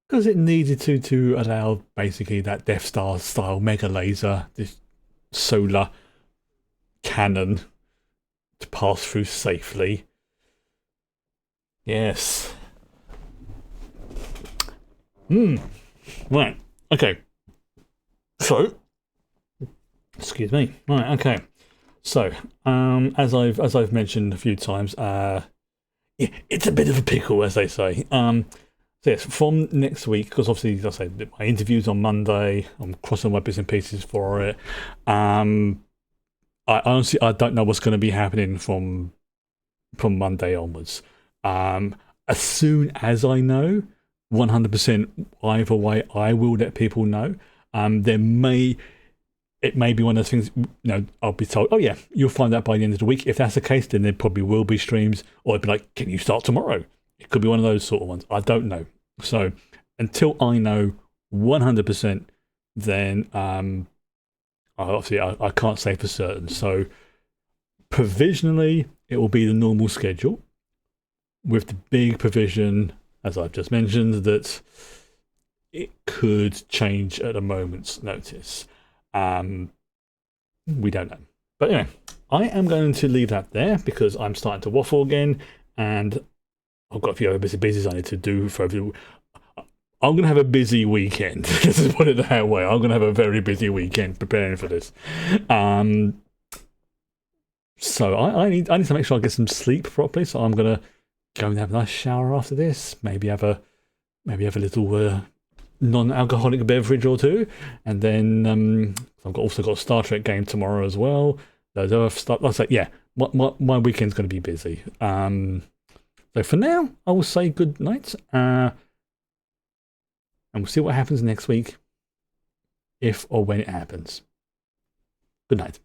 Because it needed to allow basically that Death Star style mega laser, this solar cannon, to pass through safely. Yes. Right. Okay. So, excuse me. Right. Okay. So, as I've mentioned a few times, yeah, it's a bit of a pickle, as they say. So yes, from next week, because obviously, as I say, my interview's on Monday. I'm crossing my bits and pieces for it. I honestly I don't know what's going to be happening from Monday onwards. As soon as I know, 100% either way, I will let people know. It may be one of those things, I'll be told, oh yeah, you'll find out by the end of the week. If that's the case, then there probably will be streams, or it'd be like, can you start tomorrow? It could be one of those sort of ones. I don't know. So until I know 100%, then I can't say for certain. So provisionally, it will be the normal schedule, with the big provision, as I've just mentioned, that it could change at a moment's notice. We don't know. But anyway, I am going to leave that there because I'm starting to waffle again, and I've got a few other bits and pieces I need to do for every. I'm going to have a busy weekend. Let's just put it that way. I'm going to have a very busy weekend preparing for this. So I need to make sure I get some sleep properly. So I'm going to go and have a nice shower after this. Maybe have a little non-alcoholic beverage or two, and then I've also got a Star Trek game tomorrow as well. Those other stuff. Like I say, yeah, my weekend's going to be busy. So for now, I will say good night, and we'll see what happens next week, if or when it happens. Good night.